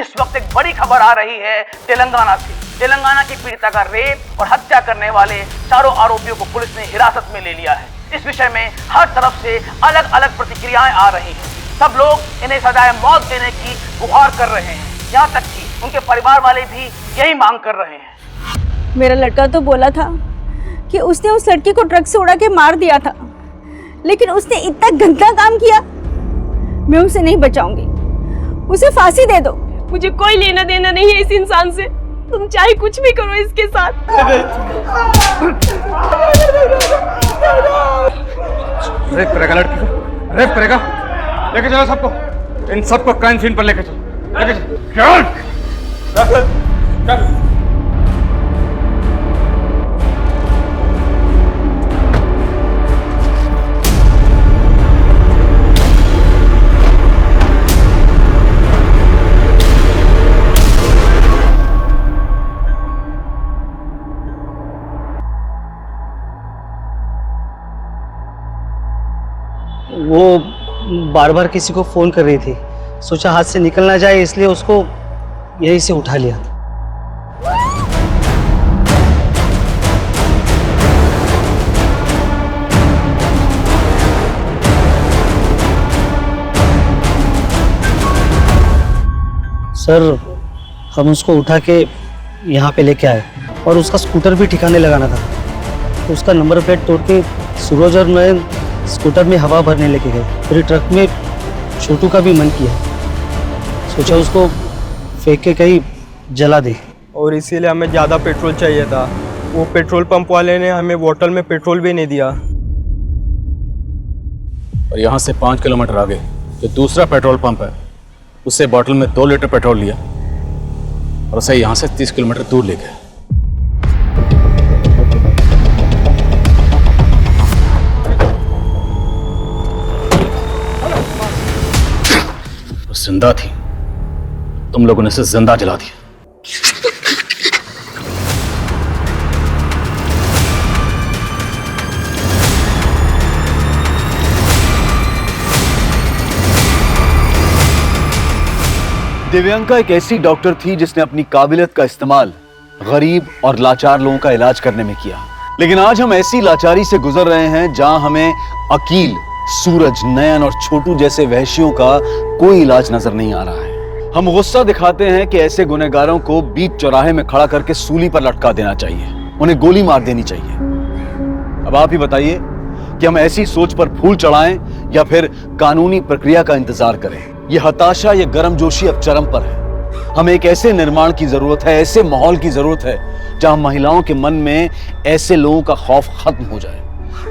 इस वक्त एक बड़ी खबर आ रही है तेलंगाना से। तेलंगाना की पीड़िता का रेप और हत्या करने वाले चारों आरोपियों को पुलिस ने हिरासत में ले लिया है। इस विषय में हर तरफ से अलग अलग प्रतिक्रियाएं आ रही हैं। सब लोग इन्हें सजाए मौत देने की गुहार कर रहे हैं। यहाँ तक कि उनके परिवार वाले भी यही मांग कर रहे हैं। मेरा लड़का तो बोला था कि उसने उस लड़की को ट्रक से उड़ा के मार दिया था, लेकिन उसने इतना गंदा काम किया। मैं उसे नहीं बचाऊंगी, उसे फांसी दे दो। मुझे कोई लेना देना नहीं है इस इंसान से। तुम चाहे कुछ भी करो इसके साथ। रेप करेगा लड़की को, रेप करेगा। लेके चलो सबको, इन सबको क्राइम सीन पर लेके चलो, लेके चलो। चल। वो बार बार किसी को फ़ोन कर रही थी, सोचा हाथ से निकल ना जाए, इसलिए उसको यहीं से उठा लिया। सर हम उसको उठा के यहाँ पे लेके आए और उसका स्कूटर भी ठिकाने लगाना था, तो उसका नंबर प्लेट तोड़ के सूरज और मैं स्कूटर में हवा भरने लेके गए। फिर ट्रक में छोटू का भी मन किया, सोचा उसको फेंक के कहीं जला दे। और इसीलिए हमें ज़्यादा पेट्रोल चाहिए था। वो पेट्रोल पंप वाले ने हमें बोतल में पेट्रोल भी नहीं दिया। और यहाँ से 5 किलोमीटर आगे जो दूसरा पेट्रोल पंप है, उससे बोतल में 2 लीटर पेट्रोल लिया और उसे यहाँ से 30 किलोमीटर दूर ले गए। जिंदा थी, तुम लोगों ने इसे जिंदा जला दिया। दिव्यांका एक ऐसी डॉक्टर थी जिसने अपनी काबिलियत का इस्तेमाल गरीब और लाचार लोगों का इलाज करने में किया। लेकिन आज हम ऐसी लाचारी से गुजर रहे हैं जहां हमें अकील, सूरज, नयन और छोटू जैसे वहशियों का कोई इलाज नजर नहीं आ रहा है। हम गुस्सा दिखाते हैं कि ऐसे गुनहगारों को बीच चौराहे में खड़ा करके सूली पर लटका देना चाहिए, उन्हें गोली मार देनी चाहिए। अब आप ही बताइए कि हम ऐसी सोच पर फूल चढ़ाएं या फिर कानूनी प्रक्रिया का इंतजार करें। यह हताशा, यह गर्मजोशी अब चरम पर है। हमें एक ऐसे निर्माण की जरूरत है, ऐसे माहौल की जरूरत है जहां महिलाओं के मन में ऐसे लोगों का खौफ खत्म हो जाए,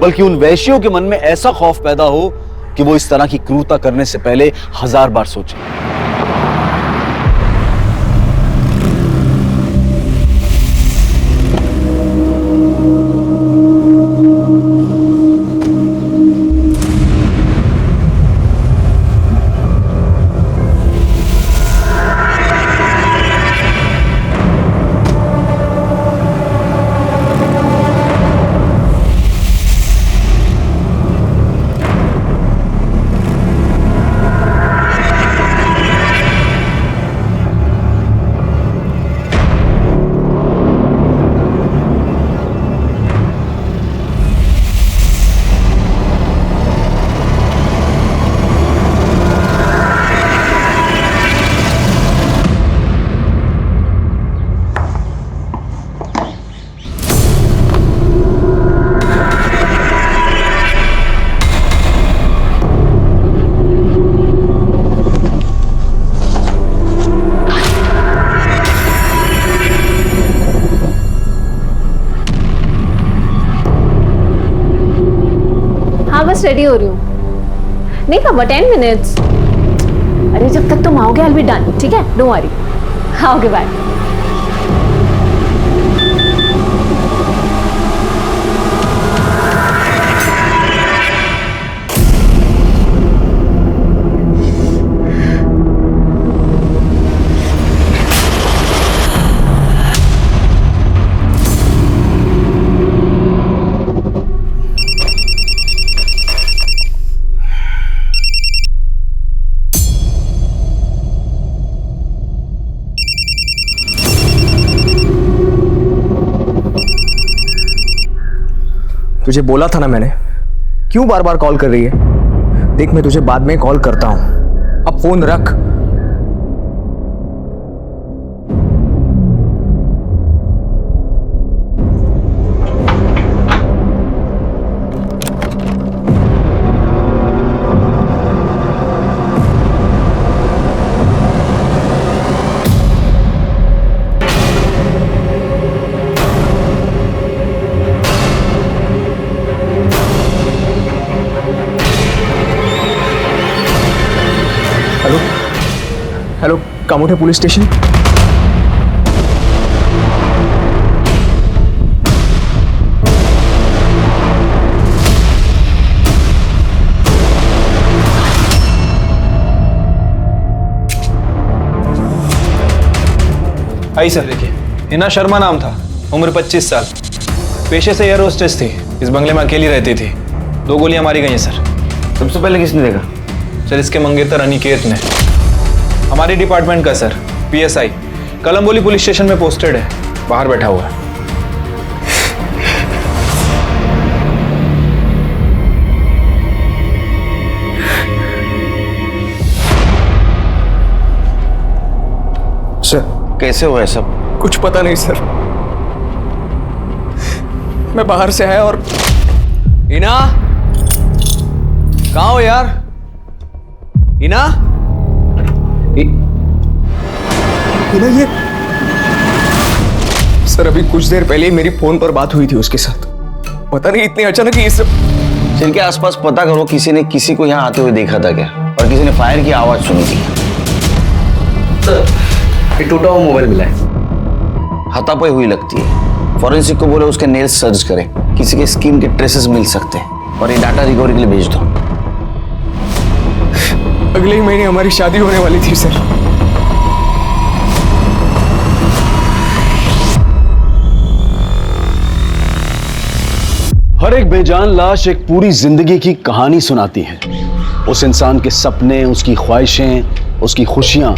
बल्कि उन वैश्यों के मन में ऐसा खौफ पैदा हो कि वो इस तरह की क्रूरता करने से पहले 1000 बार सोचें। हाँ बस रेडी हो रही हूँ। नहीं पापा 10 मिनट्स। अरे जब तक तुम आओगे I'll be done, ठीक है? Don't worry. हाँ ओके बाय। तुझे बोला था ना मैंने, क्यों बार बार कॉल कर रही है? देख मैं तुझे बाद में कॉल करता हूं, अब फोन रख। Hello, Kamothe police station. आई सर, देखिए हिना शर्मा नाम था, उम्र 25 साल, पेशे से एयर होस्टेस थी, इस बंगले में अकेली रहती थी। 2 गोलियां मारी गई हैं सर। सबसे पहले किसने देखा? सर इसके मंगेतर अनिकेत ने, हमारे डिपार्टमेंट का sir, PSI, Kalamboli police station में पोस्टेड है, बाहर बैठा हुआ है। सर कैसे हुआ है सब? कुछ पता नहीं सर, मैं बाहर से आया और हिना, कहाँ हो यार? हिना? हिना ये सर अभी कुछ देर पहले मेरी फोन पर बात हुई थी उसके साथ, पता नहीं इतने अचानक ही सब। जिनके आसपास पता करो किसी ने किसी को यहाँ आते हुए देखा था क्या, और किसी ने फायर की आवाज सुनी थी? ये टूटा हुआ मोबाइल मिला है, हाथापाई हुई लगती है। फॉरेंसिक को बोले उसके नेल्स सर्च करें, किसी के स्किन के ट्रेसेस मिल सकते हैं, और ये डाटा रिकवरी के लिए भेज दो। अगले ही महीने हमारी शादी होने वाली थी सर। हर एक बेजान लाश एक पूरी जिंदगी की कहानी सुनाती है। उस इंसान के सपने, उसकी ख्वाहिशें, उसकी खुशियां,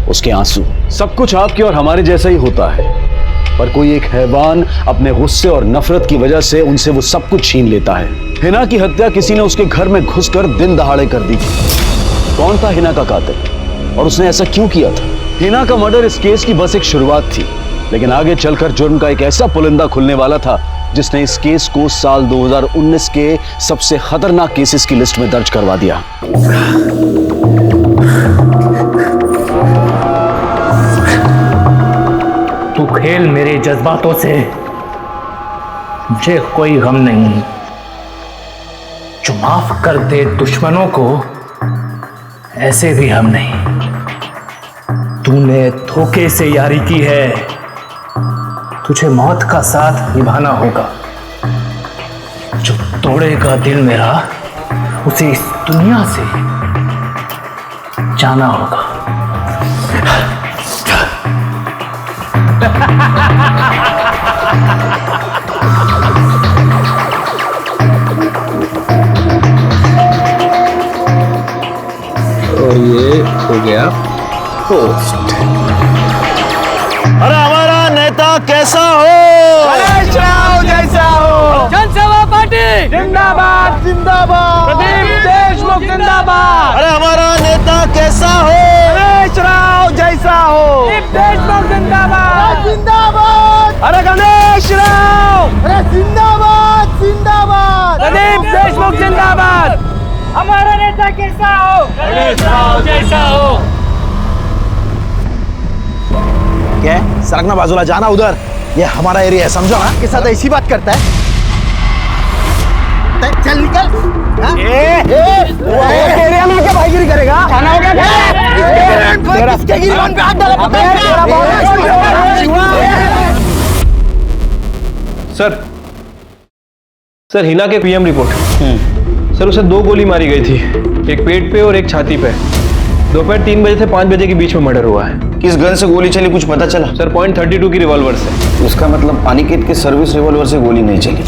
उसके आंसू, सब कुछ आपके और हमारे जैसा ही होता है। पर कोई एक हैवान अपने गुस्से और नफरत की वजह से उनसे वो सब कुछ छीन लेता है। हिना की हत्या किसी ने उसके घर में घुसकर दिन दहाड़े कर दी थी। कौन था हिना का कातिल और उसने ऐसा क्यों किया था? हिना का मर्डर इस केस की बस एक शुरुआत थी, लेकिन आगे चलकर जुर्म का एक ऐसा पुलिंदा खुलने वाला था जिसने इस केस को साल 2019 के सबसे खतरनाक केसेस की लिस्ट में दर्ज करवा दिया। तू खेल मेरे जज्बातों से, मुझे कोई गम नहीं। जो माफ कर दे दुश्मनों को, ऐसे भी हम नहीं। तूने धोखे से यारी की है, तुझे मौत का साथ निभाना होगा। जो तोड़ेगा दिल मेरा, उसे इस दुनिया से जाना होगा। और ये हो गया पोस्ट। अरे हमारा नेता कैसा हो? गणेश राव जैसा हो। जनसेवा पार्टी जिंदाबाद जिंदाबाद। प्रदीप देशमुख जिंदाबाद। अरे हमारा नेता कैसा हो? गणेश राव जैसा हो। प्रदीप देशमुख जिंदाबाद जिंदाबाद। अरे गणेश राव, अरे जिंदाबाद जिंदाबाद। प्रदीप देशमुख जिंदाबाद। हमारा नेता कैसा हो? गणेश राव जैसा हो। क्या है? सरकना बाजूला, जाना उधर, ये हमारा एरिया है, समझो ना। के साथ ऐसी बात करता है। चल निकल। एरिया में क्या भाईगिरी करेगा? खाना हो गया क्या? किसके गिरबान पे हाथ डाला पता है क्या? सर हिना के पीएम रिपोर्ट। सर उसे 2 गोली मारी गई थी, एक पेट पे और एक छाती पे। दोपहर 3 बजे से 5 बजे के बीच में मर्डर हुआ है। किस गन से गोली चली कुछ पता चला? सर .32 की रिवॉल्वर से। उसका मतलब अनिकेत के सर्विस रिवॉल्वर से गोली नहीं चली।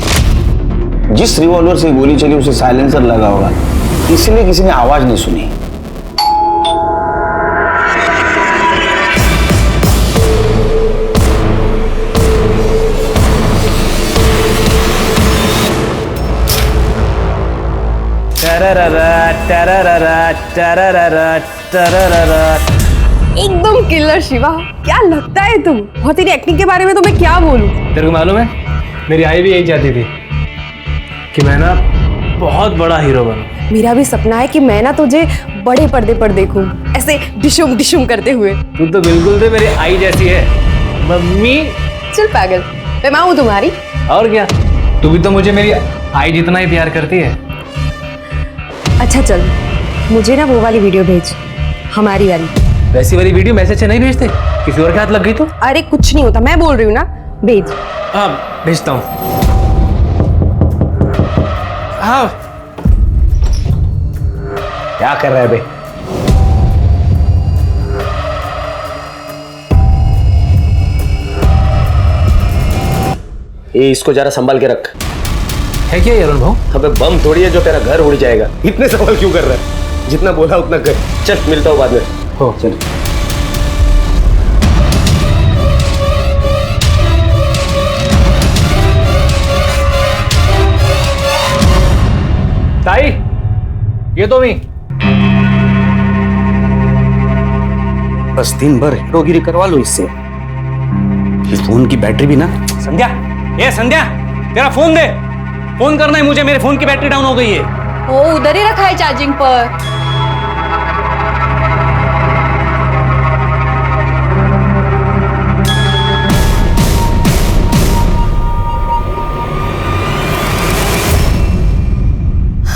जिस रिवॉल्वर से गोली चली उसे साइलेंसर लगा होगा, इसलिए किसी ने आवाज नहीं सुनी। एकदम किलर शिवा, क्या लगता है तुम? और तेरी एक्टिंग के बारे में तो मैं क्या बोलूं? तेरे को मालूम है, मेरी आई भी यही चाहती थी कि मैं ना बहुत बड़ा हीरो बनूं। मेरा भी सपना है कि मैं ना तुझे बड़े पर्दे पर देखूं, ऐसे डिशुम डिशुम करते हुए। तू तो बिल्कुल से मेरी आई जैसी है मम्मी। चल पागल, मैं माँ हूँ तुम्हारी। और क्या, तू भी तो मुझे मेरी आई जितना ही प्यार करती है। अच्छा चल, मुझे ना वो वाली वीडियो भेज, हमारी वाली। वैसी वाली वीडियो मैसेज से नहीं भेजते, किसी और के हाथ लग गई तो? अरे कुछ नहीं होता, मैं बोल रही हूँ ना, भेज। हाँ भेजता हूँ। हाँ क्या कर रहा है बे? ये इसको जरा संभाल के रख। है क्या अरुण भाऊ? अबे बम थोड़ी है जो तेरा घर उड़ जाएगा। इतने सवाल क्यों कर रहा है? जितना बोला उतना कर। चल मिलता हूँ बाद में। हो चल। ताई, ये तो नहीं। बस दिन भर हीरोगिरी करवा लो इससे। इस फोन की बैटरी भी ना। संध्या, ये संध्या, तेरा फोन दे। फोन करना है मुझे, मेरे फोन की बैटरी डाउन हो गई है। वो उधर ही रखा है चार्जिंग पर।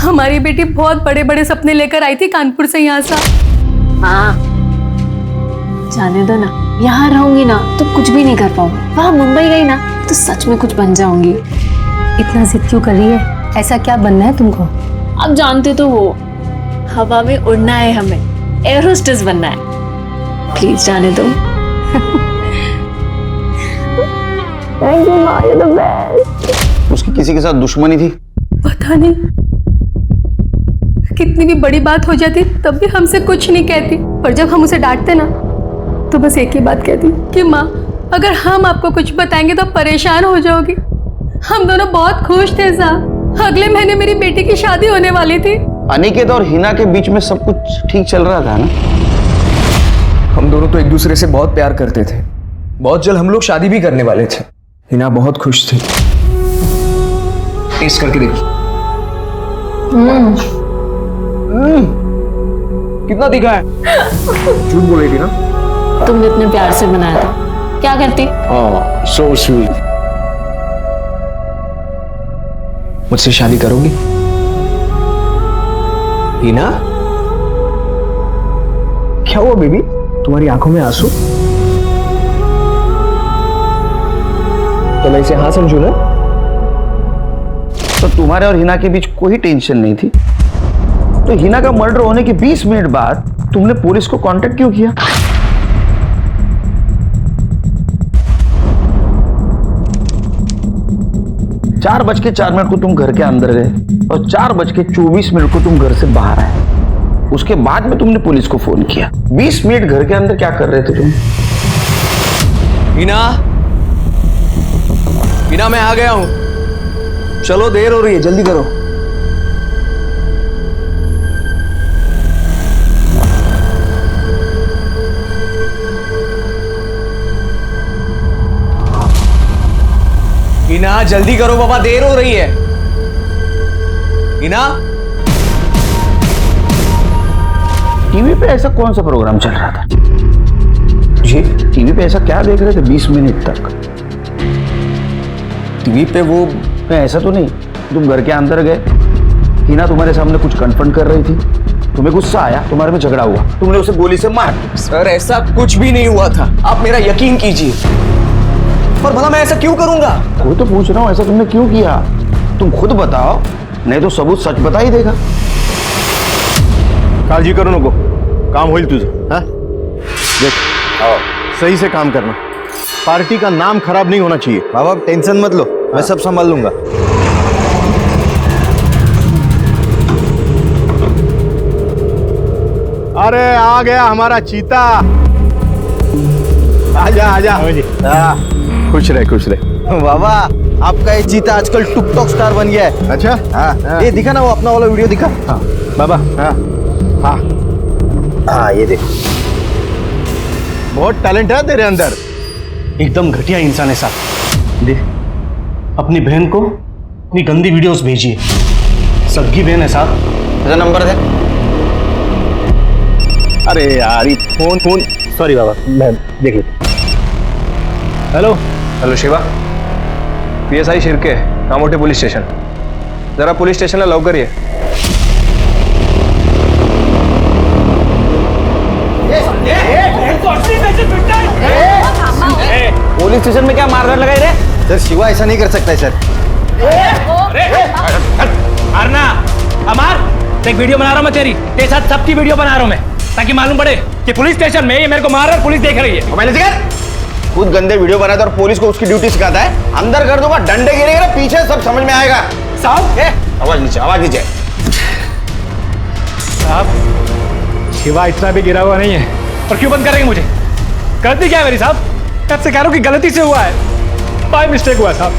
हमारी बेटी बहुत बड़े बड़े सपने लेकर आई थी कानपुर से यहाँ से। हाँ जाने दो ना, यहाँ रहूंगी ना तो कुछ भी नहीं कर पाऊंगी। वहाँ मुंबई गई ना तो सच में कुछ बन जाऊंगी। इतना जिद क्यों कर रही है? ऐसा क्या बनना है तुमको? अब जानते तो हो, हवा में उड़ना है, हमें एयर होस्टेस बनना है। प्लीज जाने दो। थैंक यू माँ, यू द बेस्ट। उसकी किसी के साथ दुश्मनी थी? पता नहीं, कितनी भी बड़ी बात हो जाती तब भी हमसे कुछ नहीं कहती, पर जब हम उसे डांटते ना तो बस एक ही बात कहती कि माँ अगर हम आपको कुछ बताएंगे तो परेशान हो जाओगी। हम दोनों बहुत खुश थे साहब। अगले महीने मेरी बेटी की शादी होने वाली थी। अनिकेत और हिना के बीच में सब कुछ ठीक चल रहा था ना? हम दोनों तो एक दूसरे से बहुत प्यार करते थे। बहुत जल्द हम लोग शादी भी करने वाले थे। हिना बहुत खुश थी। टेस्ट करके देखो। कितना तीखा है? झूठ बोलेगी ना? तुमने इतने प्यार से बनाया था, क्या करती? So sweet. मुझसे शादी करोगी हिना? क्या हुआ बेबी, तुम्हारी आंखों में आंसू? तो मैं इसे हाँ समझू ना? तो तुम्हारे और हिना के बीच कोई टेंशन नहीं थी, तो हिना का मर्डर होने के 20 मिनट बाद तुमने पुलिस को कांटेक्ट क्यों किया? चार 4:04 को तुम घर के अंदर गए और 4:24 को तुम घर से बाहर आए। उसके बाद में तुमने पुलिस को फोन किया। 20 मिनट घर के अंदर क्या कर रहे थे तुम? हिना, हिना मैं आ गया हूं। चलो देर हो रही है, जल्दी करो। हिना जल्दी करो बाबा, देर हो रही है। हिना, टीवी पे ऐसा कौन सा प्रोग्राम चल रहा था जी? टीवी पे ऐसा क्या देख रहे थे 20 मिनट तक? टीवी पे वो ऐसा तो नहीं तुम घर के अंदर गए हिना तुम्हारे सामने कुछ कन्फ्रंट कर रही थी, तुम्हें गुस्सा आया, तुम्हारे में झगड़ा हुआ, तुमने उसे गोली से मार। सर ऐसा कुछ भी नहीं हुआ था, आप मेरा यकीन कीजिए। पर भला मैं ऐसा क्यों करूंगा? कोई तो पूछ रहा हूँ, ऐसा तुमने क्यों किया? तुम खुद बताओ, नहीं तो सबूत सच बता ही देगा। काळजी करू नको, काम होईल तुझं। हाँ देख, सही से काम करना, पार्टी का नाम खराब नहीं होना चाहिए। बाबा टेंशन मत लो, मैं सब संभाल लूंगा। अरे आ गया हमारा चीता। आजा आजा। खुश रहे खुश रहे। बाबा आपका ये चीता आजकल टिकटॉक स्टार बन गया है। अच्छा हाँ, ये दिखा ना वो अपना वाला वीडियो दिखा। हाँ बाबा हाँ हाँ हाँ ये देखो, बहुत टैलेंट है तेरे अंदर। एकदम घटिया इंसान है साहब। देख, अपनी बहन को अपनी गंदी वीडियोस भेजिए। सगी बहन है साहब। मेरा नंबर दे। अरे यार ये फोन सॉरी बाबा, मैं देख लेता। Hello hello Shiva, PSI Shirke, Kamothe police station. जरा पोलीस स्टेशनला लवकर ये। पुलिस स्टेशन में क्या मारधाड़ लगाई रे? सर शिवा ऐसा नहीं कर सकता है सर। मारना अमार, एक वीडियो बना रहा हूँ मैं तेरे साथ सबकी वीडियो बना रहा हूँ मैं, ताकि मालूम पड़े कि पुलिस स्टेशन में ये मेरे को मार रहा है, पुलिस देख रही है। मैंने सिखा खुद गंदे वीडियो बनाता और पुलिस को उसकी ड्यूटी सिखाता है। अंदर कर दूंगा, डंडे गिरेगा ना पीछे, सब समझ में आएगा। साहब आवाज नीचे, आवाज नीचे। साहब शिवा इतना भी गिरा हुआ नहीं है, और क्यों बंद करेंगे मुझे? गलती क्या है मेरी साहब? मैं आपसे कह रहा हूँ कि गलती से हुआ है, बाय मिस्टेक हुआ साहब।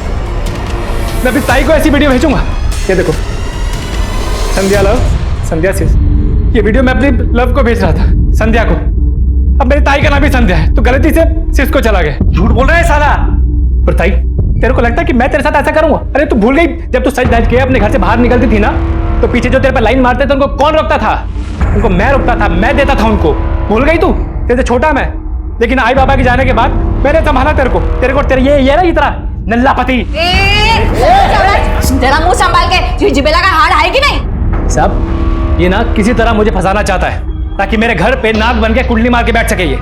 मैं अभी ताई को ऐसी वीडियो भेजूंगा। ये देखो, संध्या लव, संध्या सिस, ये वीडियो मैं अपनी लव को भेज रहा था, संध्या को। अब मेरी ताई का नाम भी संध्या है, तो गलती से सिस को चला गया। झूठ बोल रहा है साला। और ताई, तेरे को लगता है कि मैं तेरे साथ ऐसा करूंगा? अरे तू भूल गई, जब तू सच धज के अपने घर से बाहर निकलती थी ना, तो पीछे जो तेरे पर लाइन मारते थे उनको कौन रोकता था? उनको मैं रोकता था, मैं देता था उनको। भूल गई तू? तेरे से छोटा मैं, लेकिन आई बाबा के जाने के बाद मैंने संभाला तेरे को तेरे ये ना इतना नल्ला पति। जरा मुंह संभाल के, जिबेला का हाड़ है कि नहीं? साहब ये ना किसी तरह मुझे फंसाना चाहता है, ताकि मेरे घर पे नाक बन के कुंडली मार के बैठ सके ये।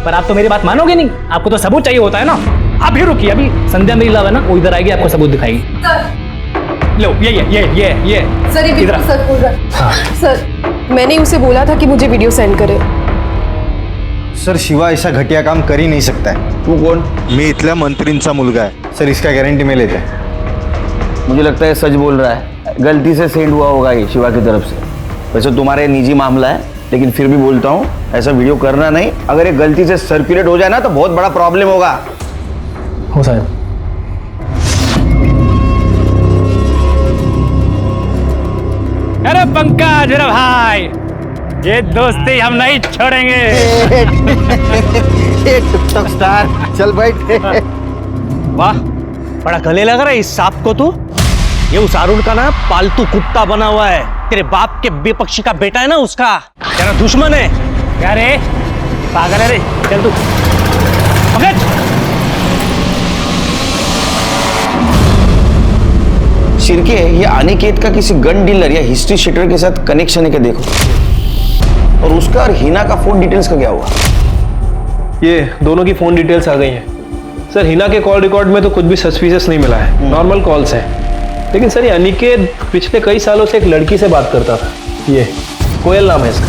पर आप तो मेरी बात मानोगे नहीं, आपको तो सबूत चाहिए होता है ना। आप ही रुकिए, अभी संध्या मेरी लव है ना, वो इधर आएगी, आपको सबूत दिखाएगी। लो ये सर, ये इधर। सर बोल रहा है। हाँ। सर मैंने उसे बोला था कि मुझे वीडियो सेंड करे। सर शिवा ऐसा घटिया काम कर ही नहीं सकता है। तू कौन? मी इथल्या मंत्रींचा मुलगा है सर, इसका गारंटी में लेते हैं। मुझे लगता है सच बोल रहा है, गलती से सेंड हुआ होगा ये शिवा की तरफ से। वैसे तुम्हारे निजी मामला है, लेकिन फिर भी बोलता हूँ ऐसा वीडियो करना नहीं। अगर ये गलती से सर्कुलेट हो जाए ना तो बहुत बड़ा प्रॉब्लम होगा। हो साहब। अरे पंकज मेरा भाई, ये दोस्ती हम नहीं छोड़ेंगे। टिकटॉक स्टार, चल बैठ। वाह, बड़ा गले लग रहा है इस सांप को। तू ये उस अरुण का ना पालतू कुत्ता बना हुआ है। तेरे बाप के विपक्षी का बेटा है ना, उसका तेरा दुश्मन है। क्या रे पागल है रे? चल तू पंकज। शिर्के, ये अनिकेत का किसी गन डीलर या हिस्ट्री शीटर के साथ कनेक्शन है क्या देखो। और उसका और हिना का फोन डिटेल्स का क्या हुआ? ये दोनों की फोन डिटेल्स आ गई हैं सर। हिना के कॉल रिकॉर्ड में तो कुछ भी सस्पिशियस नहीं मिला है, नॉर्मल कॉल्स हैं। लेकिन सर ये अनिकेत पिछले कई सालों से एक लड़की से बात करता था, ये कोयल नाम है इसका।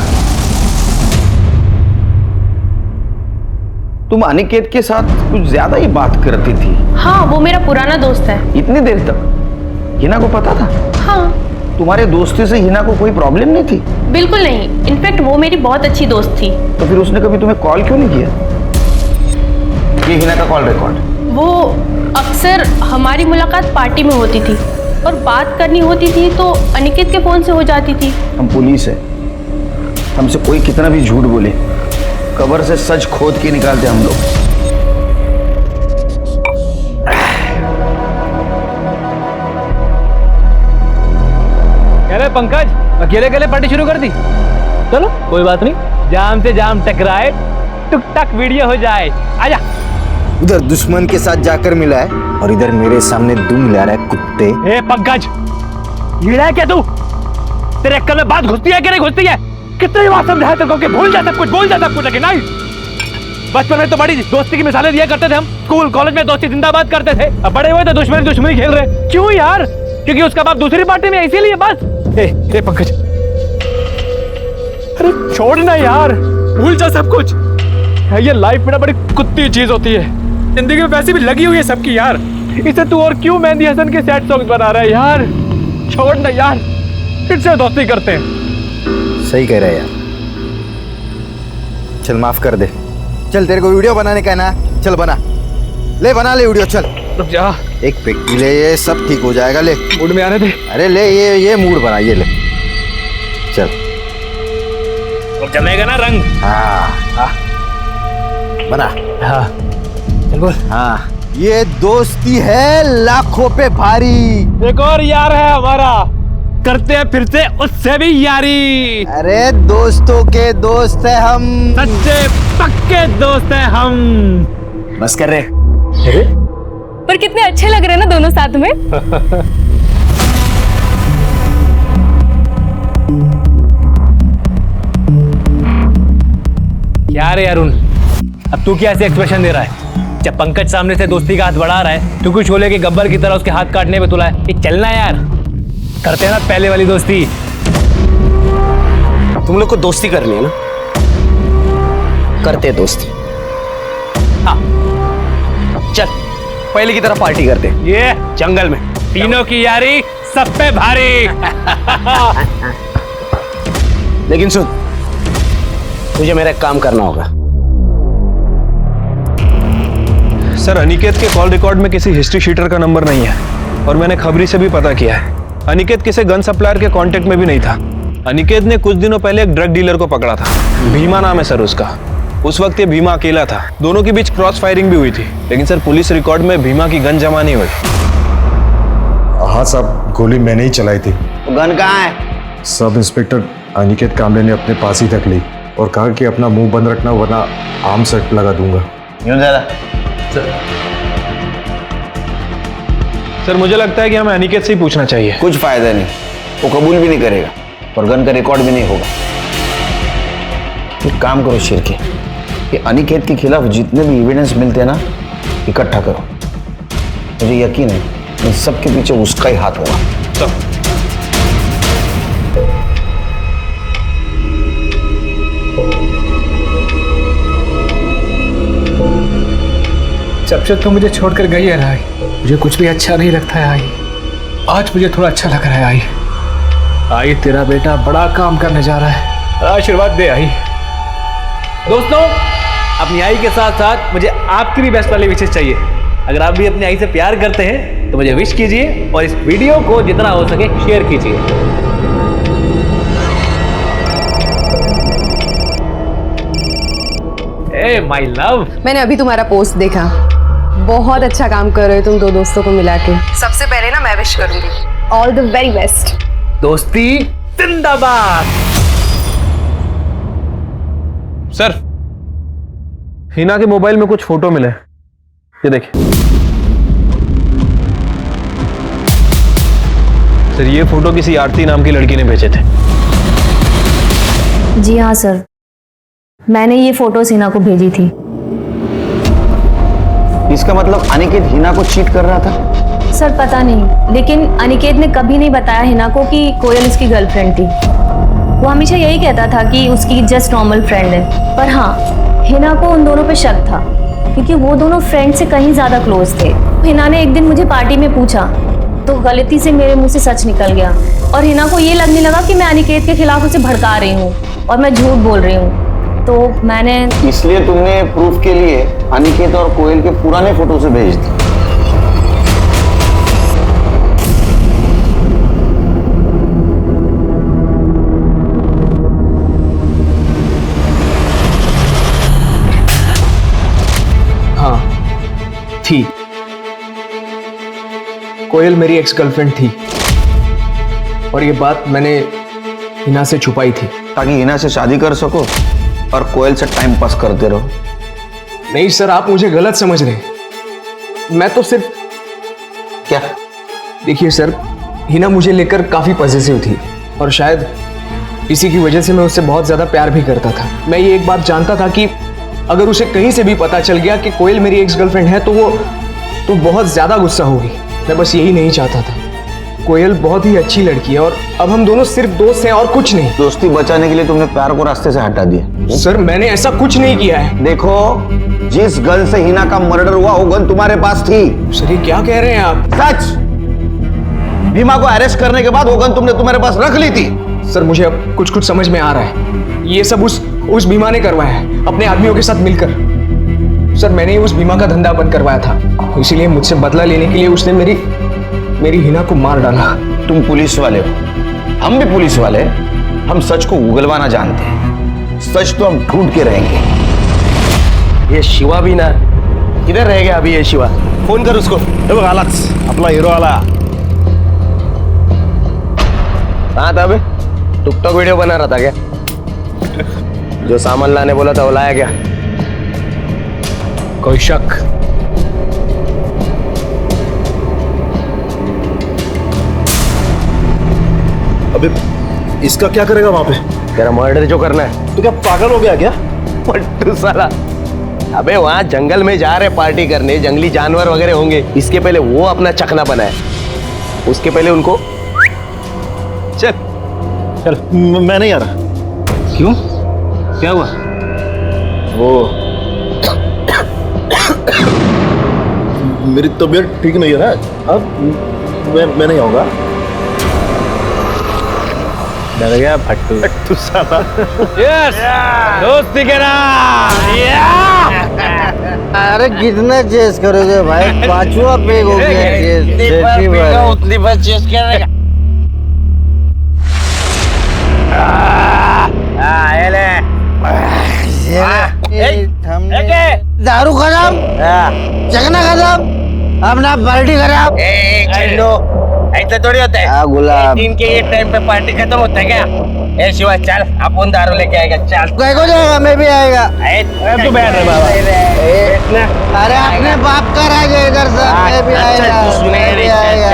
तुम अनिकेत के साथ कुछ ज्यादा ही बात करती थी। हाँ, वो मेरा पुराना दोस्त है। इतनी देर तक हिना को पता था? हाँ। तुम्हारे दोस्ती से हिना को कोई प्रॉब्लम नहीं थी? बिल्कुल नहीं, इनफैक्ट वो मेरी बहुत अच्छी दोस्त थी। तो फिर उसने कभी तुम्हें कॉल क्यों नहीं किया? ये हिना का कॉल रिकॉर्ड। वो अक्सर हमारी मुलाकात पार्टी में होती थी, और बात करनी होती थी तो अनिकेत के फोन से हो जाती थी। हम पुलिस है, हमसे कोई कितना भी झूठ बोले, कब्र से सच खोद के निकालते हम लोग। अरे पंकज, अकेले अकेले पार्टी शुरू कर दी? चलो कोई बात नहीं, जाम से जाम टकराए, टुक टक वीडियो हो जाए। आजा। उधर दुश्मन के साथ जाकर मिला है और इधर मेरे सामने दुम ला रहा है कुत्ते। ए पंकज, लीड़ा है क्या तू? तेरे अक्कल में बात घुसती है कि नहीं घुसती है? कितनी बार समझाया तेरे को कि भूल जा सब कुछ, भूल जा सब कुछ, लेकिन नहीं। बचपन में तो बड़ी दोस्ती की मिसालें दिया करते थे हम, स्कूल कॉलेज में दोस्ती जिंदाबाद करते थे। अब बड़े हुए तो दुश्मनी दुश्मनी खेल रहे। क्यों यार? क्योंकि उसका बाप दूसरी पार्टी में है, इसीलिए बस। ए पंकज, अरे छोड़ ना यार, भूल जा सब कुछ। ये लाइफ में ना बड़ी कुत्ती चीज होती है, जिंदगी में वैसे भी लगी हुई है सबकी यार। इसे तू और क्यों मेहंदी हसन के सैड सॉन्ग बना रहा है यार? छोड़ ना यार, फिर से दोस्ती करते हैं। सही कह रहे हैं यार, चल माफ कर दे। चल तेरे को वीडियो बनाने का है ना, चल बना ले, बना ले वीडियो। चल रुक जा, एक पेटी ले, ये सब ठीक हो जाएगा। ले मूड में आने दे। अरे ले, ये मूड बना, ये ले चल। अब जमेगा ना रंग? हाँ बना। हाँ चल बोल। हाँ, ये दोस्ती है लाखों पे भारी। एक और यार है हमारा, करते हैं फिर से उससे भी यारी। अरे दोस्तों के दोस्त है हम, सच्चे पक्के दोस्त है हम। बस कर रहे। पर कितने अच्छे लग रहे हैं ना दोनों साथ में। क्या रे अरुण, अब तू क्या ऐसे एक्सप्रेशन दे रहा है? जब पंकज सामने से दोस्ती का हाथ बढ़ा रहा है, तू कुछ छोले के गब्बर की तरह उसके हाथ काटने पे तुला है। ये चलना यार, करते हैं ना पहले वाली दोस्ती। तुम लोग को दोस्ती करनी है ना, करते दोस्ती। हाँ चल, पहले की तरह पार्टी करते। ये जंगल में तीनों की यारी सब पे भारी। लेकिन सुन, तुझे मेरा एक काम करना होगा। सर, अनिकेत के कॉल रिकॉर्ड में किसी हिस्ट्री शीटर का नंबर नहीं है, और मैंने खबरी से भी पता किया है। अनिकेत किसी गन सप्लायर के कांटेक्ट में भी नहीं था। अनिकेत ने कुछ दिनों पहले एक ड्रग डीलर को पकड़ा था, भीमा नाम है सर उसका। उस वक्त ये भीमा अकेला था, दोनों के बीच क्रॉस फायरिंग भी हुई थी, लेकिन सर पुलिस रिकॉर्ड में भीमा की गन जमा नहीं हुई। हाँ साहब, गोली मैंने ही चलाई थी। गन कहाँ है? सब इंस्पेक्टर अनिकेत कामले ने अपने पास ही तक ली और कहा कि अपना मुंह बंद रखना वरना आर्म सेट लगा दूंगा। सर मुझे लगता है कि हमें अनिकेत से ही पूछना चाहिए। कुछ फायदा नहीं, वो कबूल भी नहीं करेगा और गन का रिकॉर्ड भी नहीं होगा। एक काम करो शेरके, कि अनिकेत के खिलाफ जितने भी एविडेंस मिलते हैं ना, इकट्ठा करो। मुझे यकीन है इन सब के पीछे उसका ही हाथ होगा। तो जब से तुम मुझे छोड़कर गई है ना आई, मुझे कुछ भी अच्छा नहीं लगता है आई। आज मुझे थोड़ा अच्छा लग रहा है आई, तेरा बेटा बड़ा काम करने जा रहा है, आशीर्वाद दे आई। दोस्तों, अपनी आई के साथ साथ मुझे आपकी भी बेस्ट वाली विशेष चाहिए। अगर आप भी अपनी आई से प्यार करते हैं तो मुझे विश कीजिए और इस वीडियो को जितना हो सके शेयर कीजिए। ए माय लव, मैंने अभी तुम्हारा पोस्ट देखा, बहुत अच्छा काम कर रहे हो तुम दो दोस्तों को मिला के। सबसे पहले ना मैं विश करूंगी ऑल द वेरी बेस्ट। दोस्ती जिंदाबाद। सर, हिना के मोबाइल में कुछ फोटो मिले, ये देखिए। सर ये फोटो किसी आरती नाम की लड़की ने भेजे थे। जी हाँ सर, मैंने ये फोटोज हिना को भेजी थी। इसका मतलब अनिकेत हिना को चीट कर रहा था? सर पता नहीं, लेकिन अनिकेत ने कभी नहीं बताया हिना को कि कोयल उसकी गर्लफ्रेंड थी। वो हमेशा यही कहता था कि उसकी जस्ट नॉर्मल फ्रेंड है। पर हाँ, हिना को उन दोनों पे शक था, क्योंकि वो दोनों फ्रेंड से कहीं ज़्यादा क्लोज थे। हिना ने एक दिन मुझे पार्टी में पूछा तो गलती से मेरे मुंह से सच निकल गया, और हिना को ये लगने लगा कि मैं अनिकेत के खिलाफ उसे भड़का रही हूँ और मैं झूठ बोल रही हूँ। तो मैंने इसलिए तुमने प्रूफ के लिए अनिकेत और कोयल के पुराने फोटो से भेज दी। हाँ थी, कोयल मेरी एक्स गर्लफ्रेंड थी, और ये बात मैंने हिना से छुपाई थी ताकि हिना से शादी कर सको और कोयल से टाइम पास करते रहो। नहीं सर, आप मुझे गलत समझ रहे हैं। मैं तो सिर्फ क्या, देखिए सर, हिना मुझे लेकर काफी पॉजिटिव थी, और शायद इसी की वजह से मैं उससे बहुत ज्यादा प्यार भी करता था। मैं ये एक बात जानता था कि अगर उसे कहीं से भी पता चल गया कि कोयल मेरी एक्स गर्लफ्रेंड है तो वो बहुत ज्यादा गुस्सा होगी। मैं बस यही नहीं चाहता था। कोयल बहुत ही अच्छी लड़की है और अब हम दोनों सिर्फ दोस्त हैं और कुछ नहीं। दोस्ती बचाने के लिए तुमने प्यार को रास्ते से हटा दिया। सर मैंने ऐसा कुछ नहीं किया है। देखो, जिस गन से हिना का मर्डर हुआ वो गन तुम्हारे पास थी। सर ये क्या कह रहे हैं आप? सच। भीमा को अरेस्ट करने के बाद वो गन तुमने तुम्हारे पास रख ली थी। सर मुझे अब कुछ समझ में आ रहा है। ये सब उस भीमा ने करवाया है अपने आदमियों के साथ मिलकर। सर मैंने ही उस भीमा का धंधा बंद करवाया था, इसीलिए मुझसे बदला लेने के लिए उसने मेरी हिना को मार डाला। तुम पुलिस वाले हो, हम भी पुलिस वाले। हम सच को उगलवाना जानते हैं। सच तो हम ढूंढ के रहेंगे। ये शिवा भी ना, किधर रह गया अभी ये शिवा? फोन कर उसको। अपना हीरो वाला कहाँ था अबे? टिकटॉक वीडियो बना रहा था क्या? जो सामान लाने बोला था वो लाया क्या? कोई शक? अबे इसका क्या करेगा वहां पे? तेरा मर्डर जो करना है। तो क्या पागल हो गया क्या? पट्टू साला, अबे वहां जंगल में जा रहे पार्टी करने, जंगली जानवर वगैरह होंगे, इसके पहले वो अपना चखना बनाए, उसके पहले उनको चल चल। मैं नहीं आ रहा। क्यों? क्या हुआ? वो मेरी तबीयत ठीक नहीं है ना, अब मैं नहीं आऊंगा। डर गया फट्टू साला। यस, दोस्ती के नाम। अरे कितना चेस करोगे भाई? पांचवा पेग हो गया। उतनी बार चेस करेगा। दारू खराब, चखना खराब, अपना पार्टी खराब। ऐसा थोड़ी होता है। गुलाब दिन के ये टाइम पे पार्टी खत्म होता है क्या? ए शिवा चल, अपन दारू लेके आएगा। चल कहीं को जाएगा, मैं भी आएगा। तू बैठ रहे बाबा। अरे अपने बाप का राज है इधर से, मैं भी आएगा।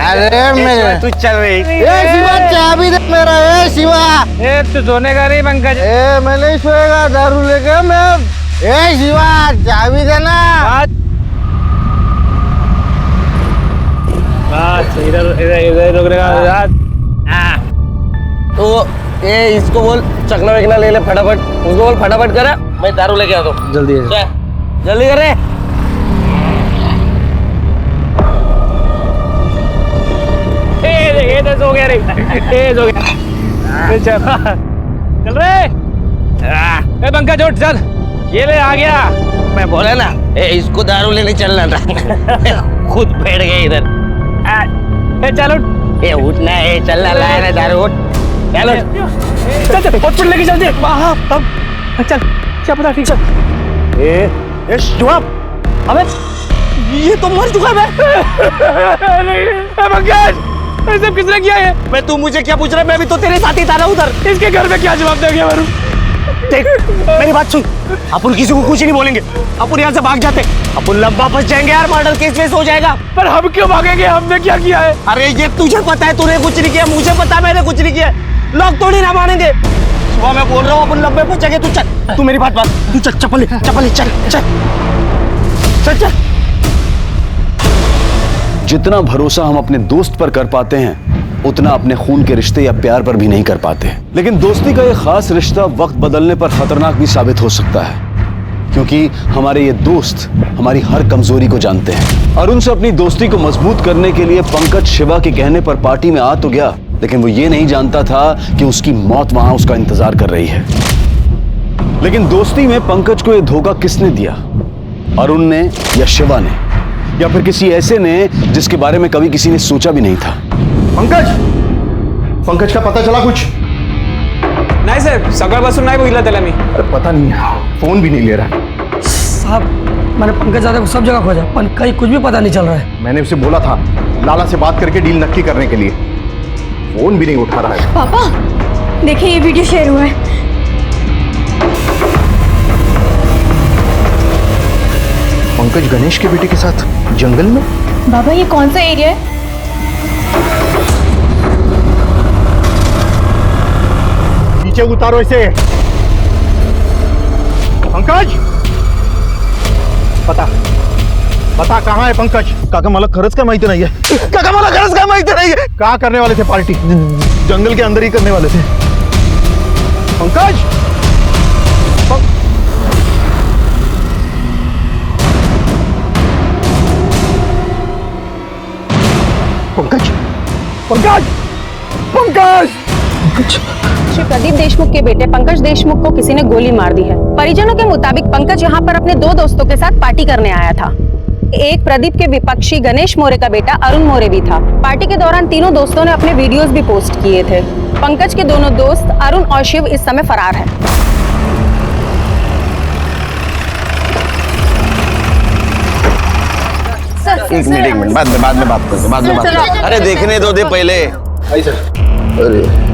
अरे मैं तू चल रही। शिवा चाबी दे मेरा। शिवा तू सोने का नहीं पंकज। मैं नहीं सोएगा दारू लेके मैं। शिवा चाबी देना। इधर रुक रहेगा। तो ये इसको बोल चकना वेकना ले ले फटाफट। उसको बोल फटाफट करे, मैं दारू लेके आता हूँ। जल्दी जल्दी करे। सो गया रे, सो गया। चल रे पंकज उठ चल। ये ले आ गया। मैं बोला ना इसको दारू लेने चलना था। खुद बैठ गए इधर। चल उठ। उठना है, चलना लाया ना दारू। उठ चल चल हॉस्पिटल लेके चलते। चल क्या पता ठीक है। जवाब अबे ये तो मर चुका है। पंकज ये सब किसने किया है? मैं, तू मुझे क्या पूछ रहा है? मैं भी तो तेरे साथ ही था ना उधर। इसके घर में क्या जवाब देंगे वरुण? देख मेरी बात सुन, अपन किसी को कुछ नहीं बोलेंगे। अपन यहाँ से भाग जाते, अपन लंबा फंस जाएंगे यार। मर्डर केस हो जाएगा। पर हम क्यों भागेंगे? हमने क्या किया है? अरे ये तुझे पता है, तूने कुछ नहीं किया। मुझे पता है मैंने कुछ नहीं किया। लोग थोड़ी ना मानेंगे। सुबह मैं बोल रहा हूँ अपन लंबे फंसेंगे। तू चल, तू मेरी बात तू चल। चप्पल चल चल चल चल। जितना भरोसा हम अपने दोस्त पर कर पाते हैं उतना अपने खून के रिश्ते या प्यार पर भी नहीं कर पाते। लेकिन दोस्ती का ये खास रिश्ता वक्त बदलने पर खतरनाक भी साबित हो सकता है, क्योंकि हमारे ये दोस्त हमारी हर कमजोरी को जानते हैं। और उनसे अपनी दोस्ती को मजबूत करने के लिए पंकज शिवा के कहने पर पार्टी में आ तो गया, लेकिन वो ये नहीं जानता था कि उसकी मौत वहां उसका इंतजार कर रही है। लेकिन दोस्ती में पंकज को यह धोखा किसने दिया? अरुण ने या शिवा ने, या फिर किसी ऐसे ने जिसके बारे में कभी किसी ने सोचा भी नहीं था? पंकज का पता चला कुछ? नाही साहेब, सकाळपासून नाही बघितलं त्याला मी. अरे पता नहीं, फोन भी नहीं ले रहा साहब. मैंने पंकज दादा को सब जगह खोजा पर कहीं कुछ भी पता नहीं चल रहा है. मैंने उसे बोला था लाला से बात करके डील नक्की करने के लिए, फोन भी नहीं उठा रहा है. पापा देखिए ये वीडियो शेयर हुआ है. पंकज गणेश के बेटे के साथ जंगल में. बाबा ये कौन सा एरिया है? नीचे उतारो इसे। पंकज, बता कहाँ है पंकज? काका मला खरंच काय माहिती नाहीये। काका मला खरंच काय माहिती नाहीये। क्या करने वाले थे पार्टी? जंगल के अंदर ही करने वाले थे। पंकज, पंकज, पंकज, पंकज, श्री प्रदीप देशमुख के बेटे पंकज देशमुख को किसी ने गोली मार दी है। परिजनों के मुताबिक पंकज यहाँ पर अपने 2 दोस्तों के साथ पार्टी करने आया था। एक प्रदीप के विपक्षी गणेश मोरे का बेटा अरुण मोरे भी था। पार्टी के दौरान तीनों दोस्तों ने अपने वीडियोस भी पोस्ट किए थे। पंकज के दोनों दोस्त अरुण और शिव इस समय फरार है। एक मिनट बाद में बात करते, बाद में बात करते। अरे देखने दो दे पहले। अरे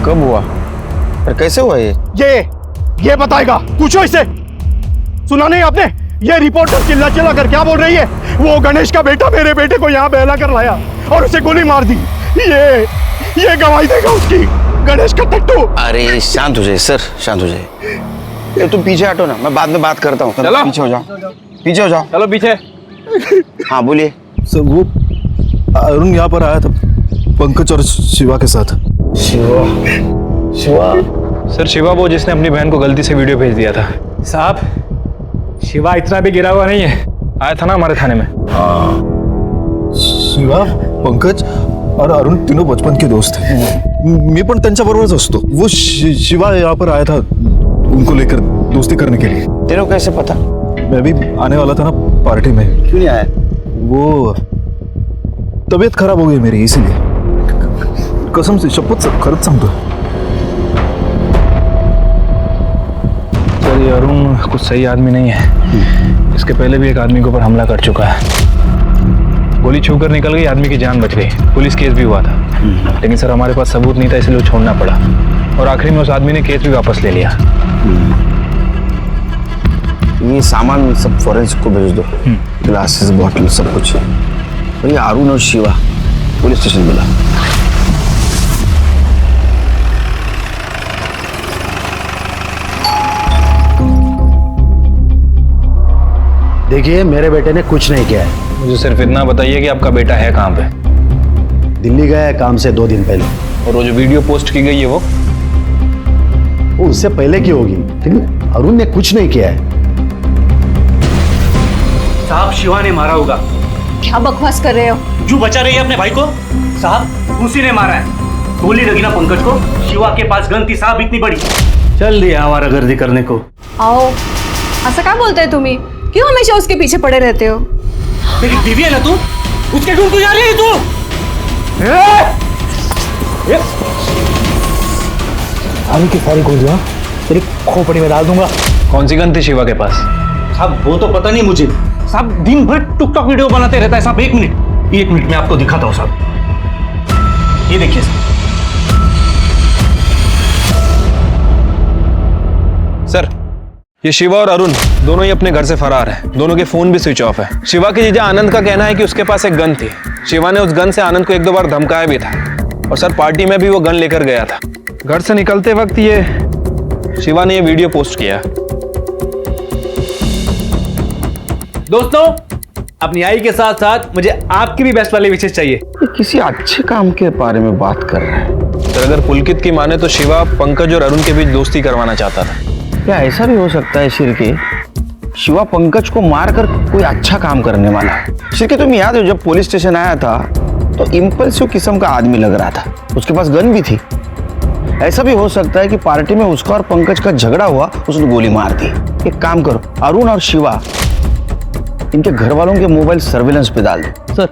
कब हुआ और कैसे हुआ ये बताएगा, पूछो इसे। सुना नहीं आपने? ये रिपोर्टर चिल्ला कर क्या बोल रही है? वो गणेश का बेटा मेरे बेटे को यहाँ बहला कर लाया और उसे गोली मार दी। ये गवाही देगा उसकी, गणेश का टट्टू। अरे शांत हो जाए सर, शांत हो जाए। तुम पीछे हटो ना, मैं बाद में बात करता हूँ। चलो पीछे हो जाओ, पीछे हो जाओ। चलो पीछे। हाँ बोलिए सर। वो अरुण यहाँ पर आया था पंकज और शिवा के साथ। शिवा सर, शिवा वो जिसने अपनी बहन को गलती से वीडियो भेज दिया था। साहब, शिवा इतना भी गिरा हुआ नहीं है। आया था ना हमारे थाने में। शिवा, पंकज और अरुण तीनों बचपन के दोस्त थे। मी पण त्यांच्याबरोबरच असतो। वो शिवा यहाँ पर आया था उनको लेकर दोस्ती करने के लिए। तेरे को कैसे पता? मैं भी आने वाला था ना पार्टी में। क्यों नहीं आया? वो तबीयत खराब हो गई मेरी, इसीलिए। कसम से, शपथ से, खरंच सांगतो। सर, ये अरुण कुछ सही आदमी नहीं है। इसके पहले भी एक आदमी के ऊपर हमला कर चुका है। गोली छूकर निकल गई, आदमी की जान बच गई। पुलिस केस भी हुआ था, लेकिन सर हमारे पास सबूत नहीं था, इसलिए वो छोड़ना पड़ा। और आखिरी में उस आदमी ने केस भी वापस ले लिया। ये सामान सब फॉरेंसिक को भेज दो, ग्लासेस, बॉटल, सब कुछ। और ये अरुण और शिवा पुलिस स्टेशन मिला। देखिए, मेरे बेटे ने कुछ नहीं किया है। मुझे सिर्फ इतना बताइए कि आपका बेटा है कहाँ पे? दिल्ली गया है काम से 2 दिन पहले। और वो जो वीडियो पोस्ट की गई है वो उससे पहले की होगी, लेकिन अरुण ने कुछ नहीं किया है। साहब, शिवा ने मारा होगा। क्या बकवास कर रहे हो? जो बचा रही है अपने भाई को। साहब, उसी ने मारा है। गोली लगी ना पंकज को। शिवा के पास गन थी साहब, इतनी बड़ी। चल दिया आवारागर्दी करने को। आओ, ऐसा क्या बोलते हैं तुम्ही? क्यों हमेशा उसके पीछे पड़े रहते हो? मेरी बीवी है ना तू, उसके ढूंढ जा रही है तू। आलू की सारी गोलियां तेरी खोपड़ी में डाल दूंगा। कौन सी गन थी शिवा के पास? साहब, वो तो पता नहीं मुझे। साहब, दिन भर टिकटॉक वीडियो बनाते रहता है साहब। 1 मिनट में आपको दिखाता हूँ साहब। ये देखिए सर, ये शिवा और अरुण दोनों ही अपने घर से फरार हैं। दोनों के फोन भी स्विच ऑफ है। शिवा के जीजा आनंद का कहना है कि उसके पास एक गन थी। शिवा ने उस गन से आनंद को 1-2 बार धमकाया भी था। और सर, पार्टी में भी वो गन लेकर गया था। घर से निकलते वक्त ये शिवा ने ये वीडियो पोस्ट किया। दोस्तों, अपनी आई के साथ साथ मुझे आपकी भी बेस्ट वाली विशेष चाहिए। किसी अच्छे काम के बारे में बात कर रहे हैं। सर, अगर पुलकित की माने तो शिवा पंकज और अरुण के बीच दोस्ती करवाना चाहता था। क्या ऐसा भी हो सकता है शिरके, शिवा पंकज को मारकर कोई अच्छा काम करने वाला है? शिरके, तुम याद हो जब पुलिस स्टेशन आया था तो इम्पल्सिव किस्म का आदमी लग रहा था, उसके पास गन भी थी। ऐसा भी हो सकता है कि पार्टी में उसका और पंकज का झगड़ा हुआ, उसने गोली मार दी। एक काम करो, अरुण और शिवा इनके घर वालों के मोबाइल सर्विलेंस पे डाल दो। सर,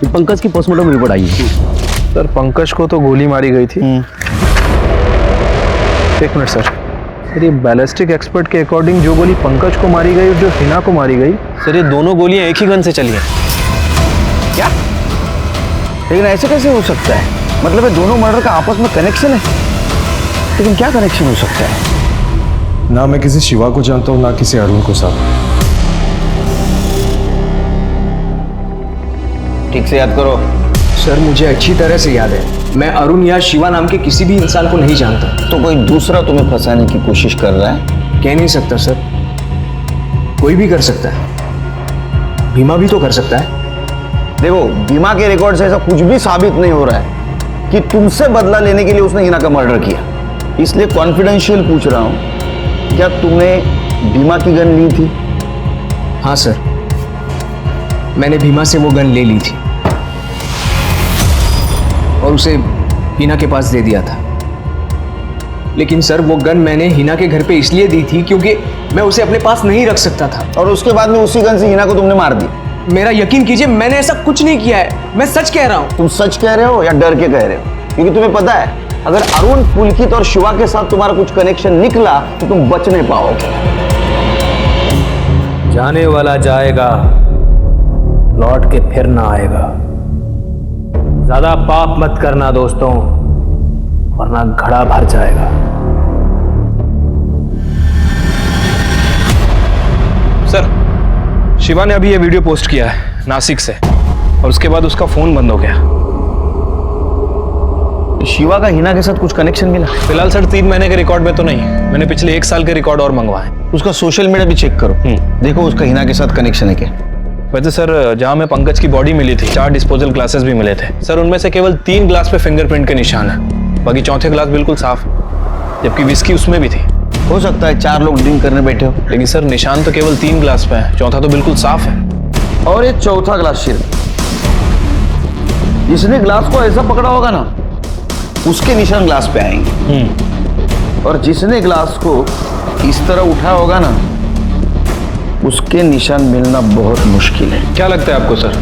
पंकज की पोस्टमार्टम रिपोर्ट आई है। सर, पंकज को तो गोली मारी गई थी। 1 मिनट सर, ये बैलिस्टिक एक्सपर्ट के अकॉर्डिंग जो गोली पंकज को मारी गई और जो हिना को मारी गई, सर ये दोनों गोलियां एक ही गन से चली हैं। क्या? लेकिन ऐसे कैसे हो सकता है? मतलब ये दोनों मर्डर का आपस में कनेक्शन है, लेकिन क्या कनेक्शन हो सकता है? ना मैं किसी शिवा को जानता हूँ, ना किसी अरुण को साहब। ठीक से याद करो। सर, मुझे अच्छी तरह से याद है। मैं अरुण या शिवा नाम के किसी भी इंसान को नहीं जानता। तो कोई दूसरा तुम्हें फंसाने की कोशिश कर रहा है? कह नहीं सकता सर, कोई भी कर सकता है, भीमा भी तो कर सकता है। देखो, भीमा के रिकॉर्ड से ऐसा कुछ भी साबित नहीं हो रहा है कि तुमसे बदला लेने के लिए उसने हिना का मर्डर किया। इसलिए कॉन्फिडेंशियल पूछ रहा हूं, क्या तुमने भीमा की गन ली थी? हाँ सर, मैंने भीमा से वो गन ले ली थी और उसे हिना के पास दे दिया था। लेकिन सर, वो गन मैंने हिना के घर पे इसलिए दी थी क्योंकि मैं उसे अपने पास नहीं रख सकता था। और उसके बाद में उसी गन से हिना को तुमने मार दी? मेरा यकीन कीजिए, मैंने ऐसा कुछ नहीं किया है, मैं सच कह रहा हूं। तुम सच कह रहे हो या डर के कह रहे हो? क्योंकि तुम्हें पता है, अगर अरुण, पुलकित और शिवा के साथ तुम्हारा कुछ कनेक्शन निकला तो तुम बच नहीं पाओगे। जाने वाला जाएगा, लौट के फिर ना आएगा। ज्यादा पाप मत करना दोस्तों, वरना घड़ा भर जाएगा। सर, शिवा ने अभी ये वीडियो पोस्ट किया है नासिक से, और उसके बाद उसका फोन बंद हो गया। शिवा का हिना के साथ कुछ कनेक्शन मिला? फिलहाल सर 3 महीने के रिकॉर्ड में तो नहीं, मैंने पिछले 1 साल के रिकॉर्ड और मंगवाए। उसका सोशल मीडिया भी चेक करो, देखो उसका हिना के साथ कनेक्शन है क्या। वैसे सर, जहां में पंकज की बॉडी मिली थी, 4 डिस्पोजल ग्लासेस भी मिले थे सर। उनमें से केवल 3 ग्लास पे फिंगरप्रिंट के निशान है, बाकी चौथे ग्लास बिल्कुल साफ, जबकि विस्की उसमें भी थी। हो सकता है 4 लोग ड्रिंक करने बैठे हो, लेकिन सर निशान तो केवल 3 ग्लास पे है, चौथा तो बिल्कुल साफ है। और ये चौथा ग्लास शिर, जिसने ग्लास को ऐसा पकड़ा होगा ना, उसके निशान ग्लास पे आएंगे। और जिसने ग्लास को इस तरह उठाया होगा ना, उसके निशान मिलना बहुत मुश्किल है। क्या लगता है आपको सर,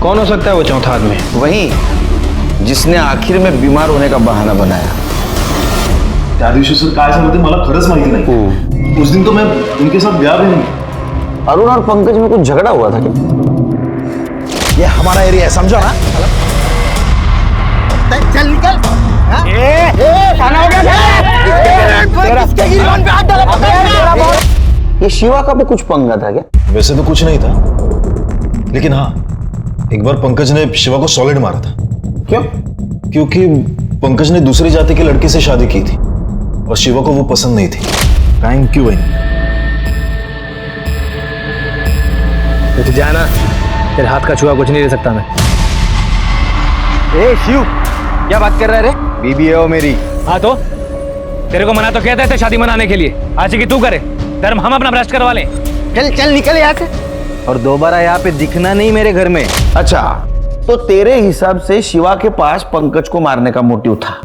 कौन हो सकता है वो चौथा आदमी? वही जिसने आखिर में बीमार होने का बहाना बनाया। त्या दिवशी सर काय झालं ते मला खरंच माहिती नाही। उस दिन तो मैं उनके साथ गया भी नहीं। अरुण और पंकज में कुछ झगड़ा हुआ था क्या? ये हमारा एरिया है, समझो ना? चल निकल। खाना हो गया। ये शिवा का भी कुछ पंगा था क्या? वैसे तो कुछ नहीं था, लेकिन हाँ, एक बार पंकज ने शिवा को सॉलिड मारा था। क्यों? क्योंकि पंकज ने दूसरी जाति के लड़के से शादी की थी और शिवा को वो पसंद नहीं थी। थैंक यू बहन। तो जाना, तेरे हाथ का छुआ कुछ नहीं दे सकता मैं। ए शिव, क्या बात कर रहा है रे? बीबी है वो मेरी। हाँ तो तेरे को मना तो कहते थे शादी मनाने के लिए, आज की तू करे, धर्म हम अपना भ्रष्ट करवा लें। चल चल निकल यहाँ से, और दोबारा यहाँ पे दिखना नहीं मेरे घर में। अच्छा, तो तेरे हिसाब से शिवा के पास पंकज को मारने का मोटिव था,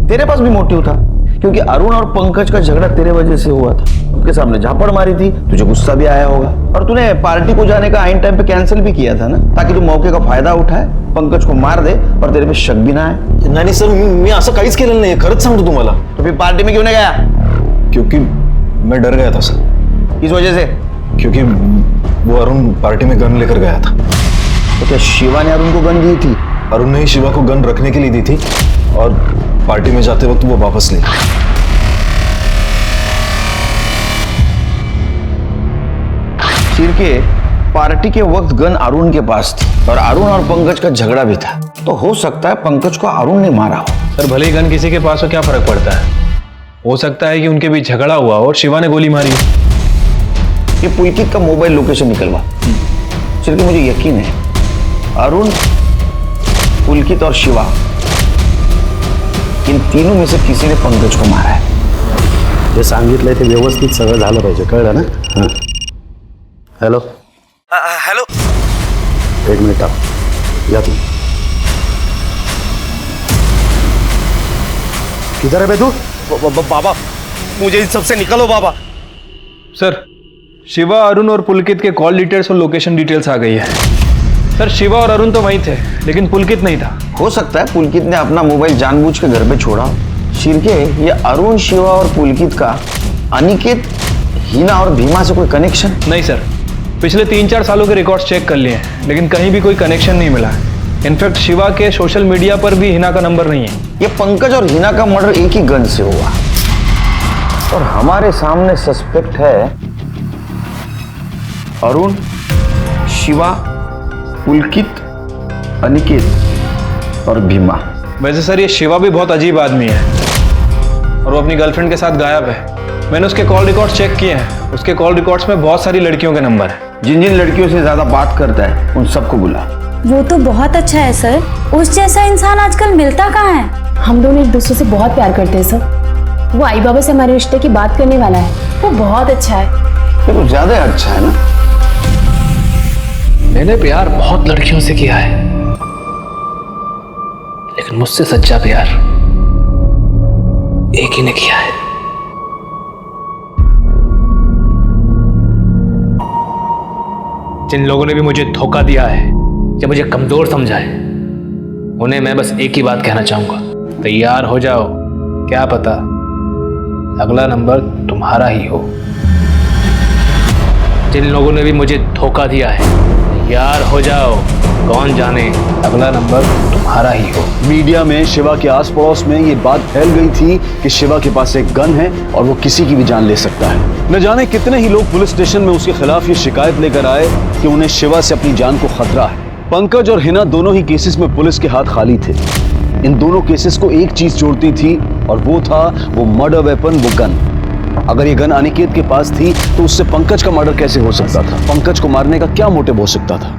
तेरे पास भी मोटिव था, क्योंकि अरुण और पंकज का झगड़ा तेरे वजह से हुआ था। उनके सामने झापड़ मारी थी, तुझे गुस्सा भी आया होगा, और तूने पार्टी को जाने का आइन टाइम पे कैंसिल भी किया था ना, ताकि तू मौके का फायदा उठाए, पंकज को मार दे और तेरे पे शक भी ना आए। नाही सर, मी असं काहीच केलेलं नाही, खरंच सांगतो तुम्हाला। तो फिर पार्टी में क्यों नहीं गया? क्योंकि मैं डर गया था सर। किस वजह से? क्योंकि वो अरुण पार्टी में गन लेकर गया था। तो क्या शिवा ने अरुण को गन दी थी? अरुण ने ही शिवा को गन रखने के लिए दी थी और पार्टी में जाते वक्त वो वापस ले गया। शिर्के, पार्टी के वक्त गन अरुण के पास थी और अरुण और पंकज का झगड़ा भी था, तो हो सकता है पंकज को अरुण ने मारा हो। सर, भले ही गन किसी के पास हो, क्या फर्क पड़ता है? हो सकता है कि उनके बीच झगड़ा हुआ और शिवा ने गोली मारी। ये पुलकित का मोबाइल लोकेशन निकलवा। शिर्के, मुझे यकीन है अरुण, पुलकित और शिवा, इन तीनों में से किसी ने पंकज को मारा है। जे सांगितलंय ते व्यवस्थित सगळं झालं पाहिजे, कळलं ना? हां. हेलो हेलो, 1 मिनिट आप या तुम। किधर है बे तू? बाबा, मुझे इन सबसे निकलो बाबा। सर, शिवा, अरुण और पुलकित के कॉल डिटेल्स और लोकेशन डिटेल्स आ गई है। सर, शिवा और अरुण तो वहीं थे, लेकिन पुलकित नहीं था। हो सकता है पुलकित ने अपना मोबाइल जानबूझ के घर पे छोड़ा। शिर्के, ये अरुण, शिवा और पुलकित का अनिकेत, हिना और भीमा से कोई कनेक्शन? नहीं सर, पिछले 3-4 सालों के रिकॉर्ड्स चेक कर लिए हैं, लेकिन कहीं भी कोई कनेक्शन नहीं मिला है। इनफैक्ट शिवा के सोशल मीडिया पर भी हिना का नंबर नहीं है। ये पंकज और हिना का मर्डर एक ही गन से हुआ और हमारे सामने सस्पेक्ट है अरुण, शिवा, पुलकित, अनिकेत और भीमा। वैसे सर ये शिवा भी बहुत अजीब आदमी है और वो अपनी गर्लफ्रेंड के साथ गायब है। मैंने उसके कॉल रिकॉर्ड्स चेक किए हैं, उसके कॉल रिकॉर्ड्स में बहुत सारी लड़कियों के नंबर है। जिन जिन लड़कियों से ज्यादा बात करता है उन सबको बुला। वो तो बहुत अच्छा है सर, उस जैसा इंसान आजकल मिलता कहाँ है। हम दोनों एक दूसरे से बहुत प्यार करते हैं सर। वो आई बाबा से हमारे रिश्ते की बात करने वाला है, वो बहुत अच्छा है। तो ज्यादा अच्छा है ना। मैंने प्यार बहुत लड़कियों से किया है, लेकिन मुझसे सच्चा प्यार एक ही ने किया है। जिन लोगों ने भी मुझे धोखा दिया है या मुझे कमजोर समझा है, उन्हें मैं बस एक ही बात कहना चाहूंगा, तैयार हो जाओ, क्या पता अगला नंबर तुम्हारा ही हो। जिन लोगों ने भी मुझे धोखा दिया है, तैयार हो जाओ, कौन जाने अगला नंबर तुम्हारा ही हो। मीडिया में शिवा के आस पड़ोस में ये बात फैल गई थी कि शिवा के पास एक गन है और वो किसी की भी जान ले सकता है। न जाने कितने ही लोग पुलिस स्टेशन में उसके खिलाफ ये शिकायत लेकर आए कि उन्हें शिवा से अपनी जान को खतरा है। पंकज और हिना दोनों ही केसेस में पुलिस के हाथ खाली थे। इन दोनों केसेस को एक चीज जोड़ती थी और वो था वो मर्डर वेपन, वो गन। अगर ये गन अनिकेत के पास थी तो उससे पंकज का मर्डर कैसे हो सकता था? पंकज को मारने का क्या मोटिव हो सकता था?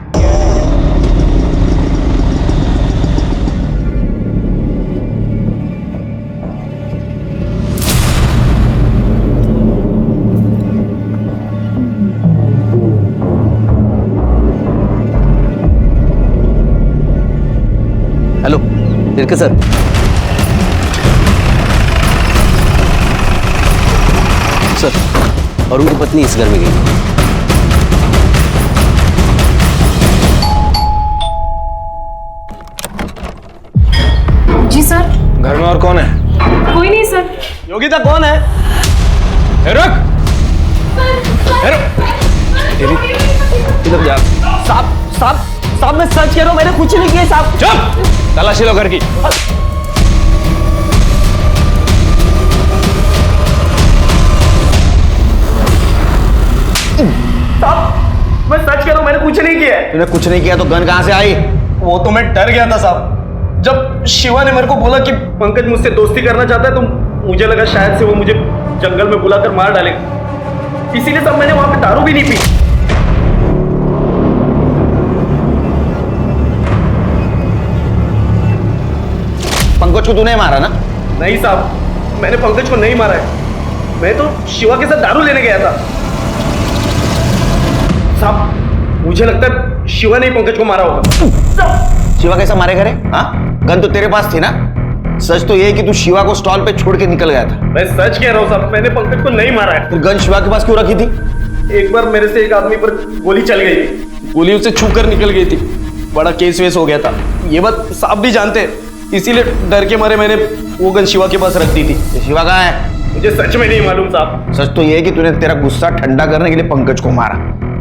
हेलो तिरके सर, सर अरुण की पत्नी इस घर में गई। जी सर। घर में और कौन है? कोई नहीं सर। योगिता कौन है? रुक। इधर जा। साहब मैं सच कह रहा हूं, मैंने कुछ नहीं किया साहब। चुप, तलाशी लो घर की। साहब मैं सच कह रहा हूं, मैंने कुछ नहीं किया है। तूने कुछ नहीं किया तो गन कहां से आई? वो तो मैं डर गया था साहब। जब शिवा ने मेरे को बोला कि पंकज मुझसे दोस्ती करना चाहता है तो मुझे लगा शायद से वो मुझे जंगल में बुलाकर मार डालेगा, इसीलिए साहब मैंने वहां पे दारू भी नहीं पी। पंकज को तूने मारा ना? नहीं साहब, मैंने पंकज को नहीं मारा है, मैं तो शिवा के साथ दारू लेने गया था। साहब मुझे लगता है शिवा ने पंकज को मारा होगा। शिवा कैसा मारेगा रे? हाँ, गन तो तेरे पास थी ना? सच तो ये है कि तू शिवा को स्टॉल पे छोड़ के निकल गया था। मैं सच कह रहा हूँ साहब, मैंने पंकज को नहीं मारा है। फिर गन शिवा के पास क्यों रखी थी? एक बार मेरे से एक आदमी पर गोली चल गई थी, गोली उसे छू कर निकल गई थी, बड़ा केस वेस हो गया था। ये बात साहब भी जानते हैं, इसीलिए डर के मारे मैंने वो गन शिवा के पास रख दी थी। शिवा कहाँ है? मुझे सच में नहीं मालूम साहब। सच तो ये है कि तूने तेरा गुस्सा ठंडा करने के लिए पंकज को मारा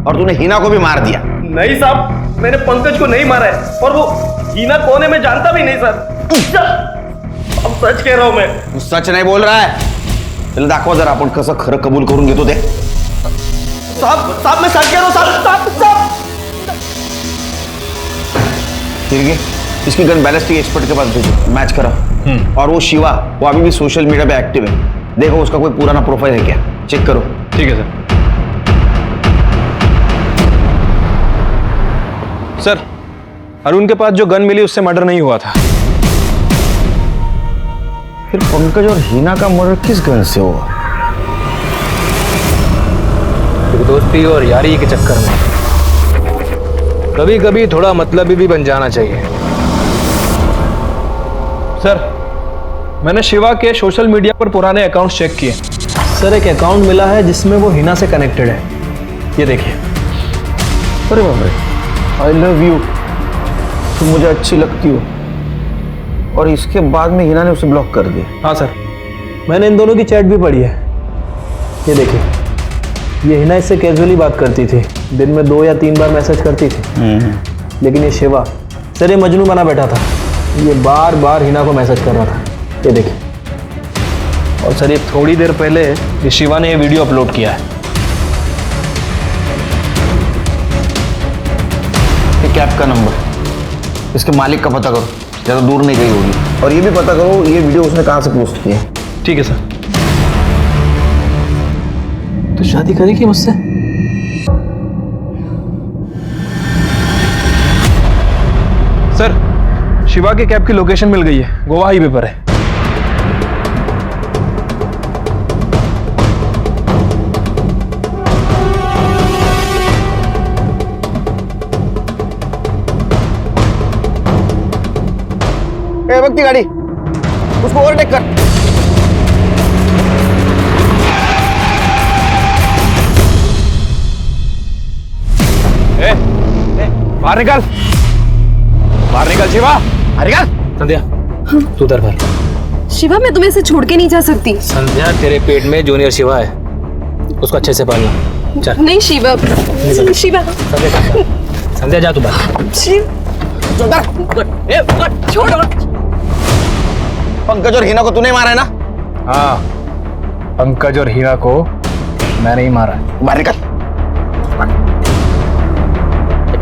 और तूने हिना को भी मार दिया। नहीं साहब, मैंने पंकज को नहीं मारा है और वो हिना कौन है मैं जानता भी नहीं सर। अब सच कह रहा हूं मैं। तू सच नहीं बोल रहा है? चल दाखवा जरा आपण कसं खरं कबूल करून घेतो ते। साहब मैं सच कह रहा हूं साहब। ठीक है, इसकी गन बैलिस्टिक एक्सपर्ट के पास भेजो, मैच करा। और वो शिवा, वो अभी भी सोशल मीडिया पे एक्टिव है, देखो उसका कोई पुराना प्रोफाइल है क्या, चेक करो। ठीक है सर। सर अरुण के पास जो गन मिली उससे मर्डर नहीं हुआ था। फिर पंकज और हिना का मर्डर किस गन से हुआ? दोस्ती और यारी के चक्कर में कभी कभी थोड़ा मतलबी भी बन जाना चाहिए। सर मैंने शिवा के सोशल मीडिया पर पुराने अकाउंट्स चेक किए। सर एक अकाउंट मिला है जिसमें वो हिना से कनेक्टेड है, ये देखिए। अरे बाप रे, आई लव यू, तुम मुझे अच्छी लगती हो, और इसके बाद में हिना ने उसे ब्लॉक कर दिया। हाँ सर, मैंने इन दोनों की चैट भी पढ़ी है, ये देखिए। ये हिना इससे कैजुअली बात करती थी, दिन में 2 या 3 बार मैसेज करती थी। लेकिन ये शिवा, सर ये मजनू बना बैठा था, ये बार बार हिना को मैसेज कर रहा था, ये देखिए। और सर ये थोड़ी देर पहले ये शिवा ने ये वीडियो अपलोड किया है। कैब का नंबर, इसके मालिक का पता करो। ज़्यादा दूर नहीं गई होगी। और ये भी पता करो ये वीडियो उसने कहाँ से पोस्ट किया है। ठीक है सर। तो शादी करेगी मुझसे? सर, शिवा के कैब की लोकेशन मिल गई है, गोवा हाईवे पर है। भक्ति गाड़ी, उसको ओवरटेक कर। बाहर निकल, बाहर निकल शिवा, बाहर निकल। संध्या, तू उधर बाहर। शिवा, मैं तुम्हें से छोड़ के नहीं जा सकती। संध्या, तेरे पेट में जूनियर शिवा है, उसको अच्छे से पालना। चल। नहीं शिवा, शिवा। संध्या जा तू बाहर। छोड़ो। पंकज और हिना को तूने मारा है ना? हाँ, पंकज और हिना को मैंने ही मारा है। बाहर निकल,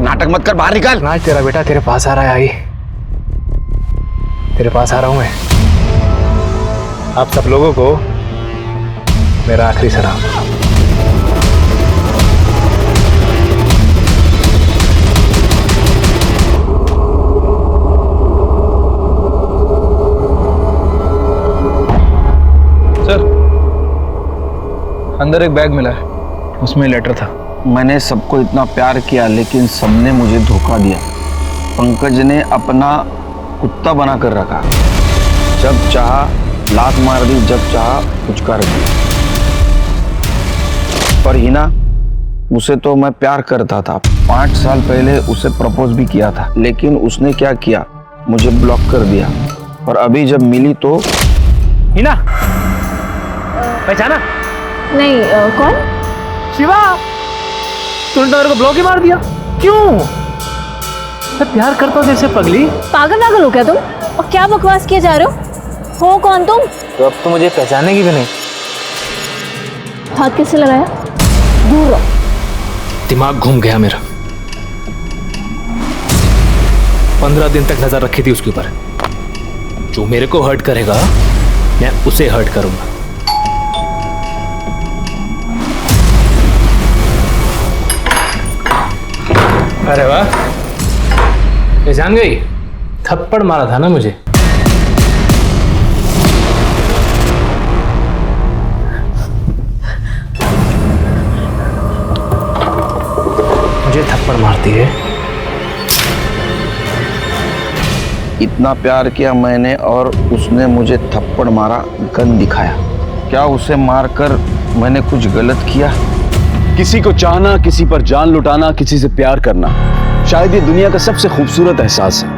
नाटक मत कर, बाहर निकल। आज तेरा बेटा तेरे पास आ रहा है। आई, तेरे पास आ रहा हूं मैं। आप सब लोगों को मेरा आखिरी सलाम। सर, अंदर एक बैग मिला है, उसमें लेटर था। मैंने सबको इतना प्यार किया लेकिन सबने मुझे धोखा दिया। पंकज ने अपना कुत्ता बना कर रखा, जब चाहा लात मार दी, जब चाहा पुचकार दी। पर हिना, उसे तो मैं प्यार करता था। 5 साल पहले उसे प्रपोज भी किया था, लेकिन उसने क्या किया, मुझे ब्लॉक कर दिया। और अभी जब मिली तो हिना, पहचाना? नहीं, कौन? शिवा, तूने तो मेरे को ब्लॉक ही मार दिया। क्यों? मैं प्यार करता हूँ तेरे से पगली। पागल पागल हो क्या तुम? और क्या बकवास किए जा रहे हो कौन तुम? तो अब तो मुझे पहचानेगी भी नहीं। हाथ किससे लगाया? दूर रहो। दिमाग घूम गया मेरा। 15 दिन तक नजर रखी थी उसके ऊपर। जो मेरे को हर्ट करेगा मैं उसे हर्ट करूंगा। अरे वाह, पहचान गई? थप्पड़ मारा था ना मुझे। मुझे थप्पड़ मारती है। इतना प्यार किया मैंने और उसने मुझे थप्पड़ मारा, गन दिखाया। क्या उसे मारकर मैंने कुछ गलत किया? किसी को चाहना, किसी पर जान लुटाना, किसी से प्यार करना, शायद ये दुनिया का सबसे खूबसूरत एहसास है।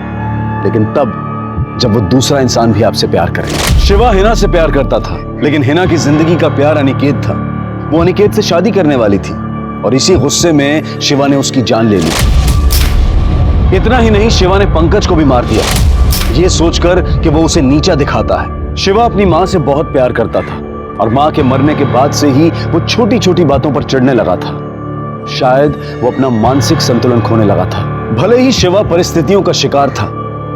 लेकिन तब जब वो दूसरा इंसान भी आपसे प्यार करे। शिवा हिना से प्यार करता था, लेकिन हिना की जिंदगी का प्यार अनिकेत था। वो अनिकेत से शादी करने वाली थी और इसी गुस्से में शिवा ने उसकी जान ले ली। इतना ही नहीं, शिवा ने पंकज को भी मार दिया, ये सोचकर कि वो उसे नीचा दिखाता है। शिवा अपनी माँ से बहुत प्यार करता था और माँ के मरने के बाद से ही वो छोटी छोटी बातों पर चिढ़ने लगा था। शायद वो अपना मानसिक संतुलन खोने लगा था। भले ही शिवा परिस्थितियों का शिकार था,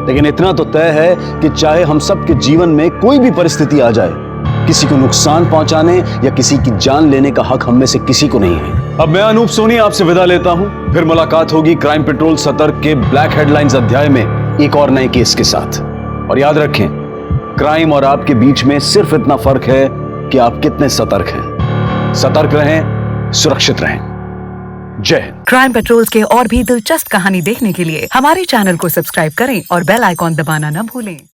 लेकिन इतना तो तय है कि चाहे हम सबके जीवन में कोई भी परिस्थिति आ जाए, किसी को नुकसान पहुंचाने या किसी की जान लेने का हक हम में से किसी को नहीं है। अब मैं अनूप सोनी आपसे विदा लेता हूं। फिर मुलाकात होगी क्राइम पेट्रोल सतर्क के ब्लैक हेडलाइंस अध्याय में एक और नए केस के साथ। और याद रखें, क्राइम और आपके बीच में सिर्फ इतना फर्क है कि आप कितने सतर्क हैं। सतर्क रहें, सुरक्षित रहें। जय हिंद। क्राइम पेट्रोल्स के और भी दिलचस्प कहानी देखने के लिए हमारे चैनल को सब्सक्राइब करें और बेल आइकॉन दबाना न भूलें।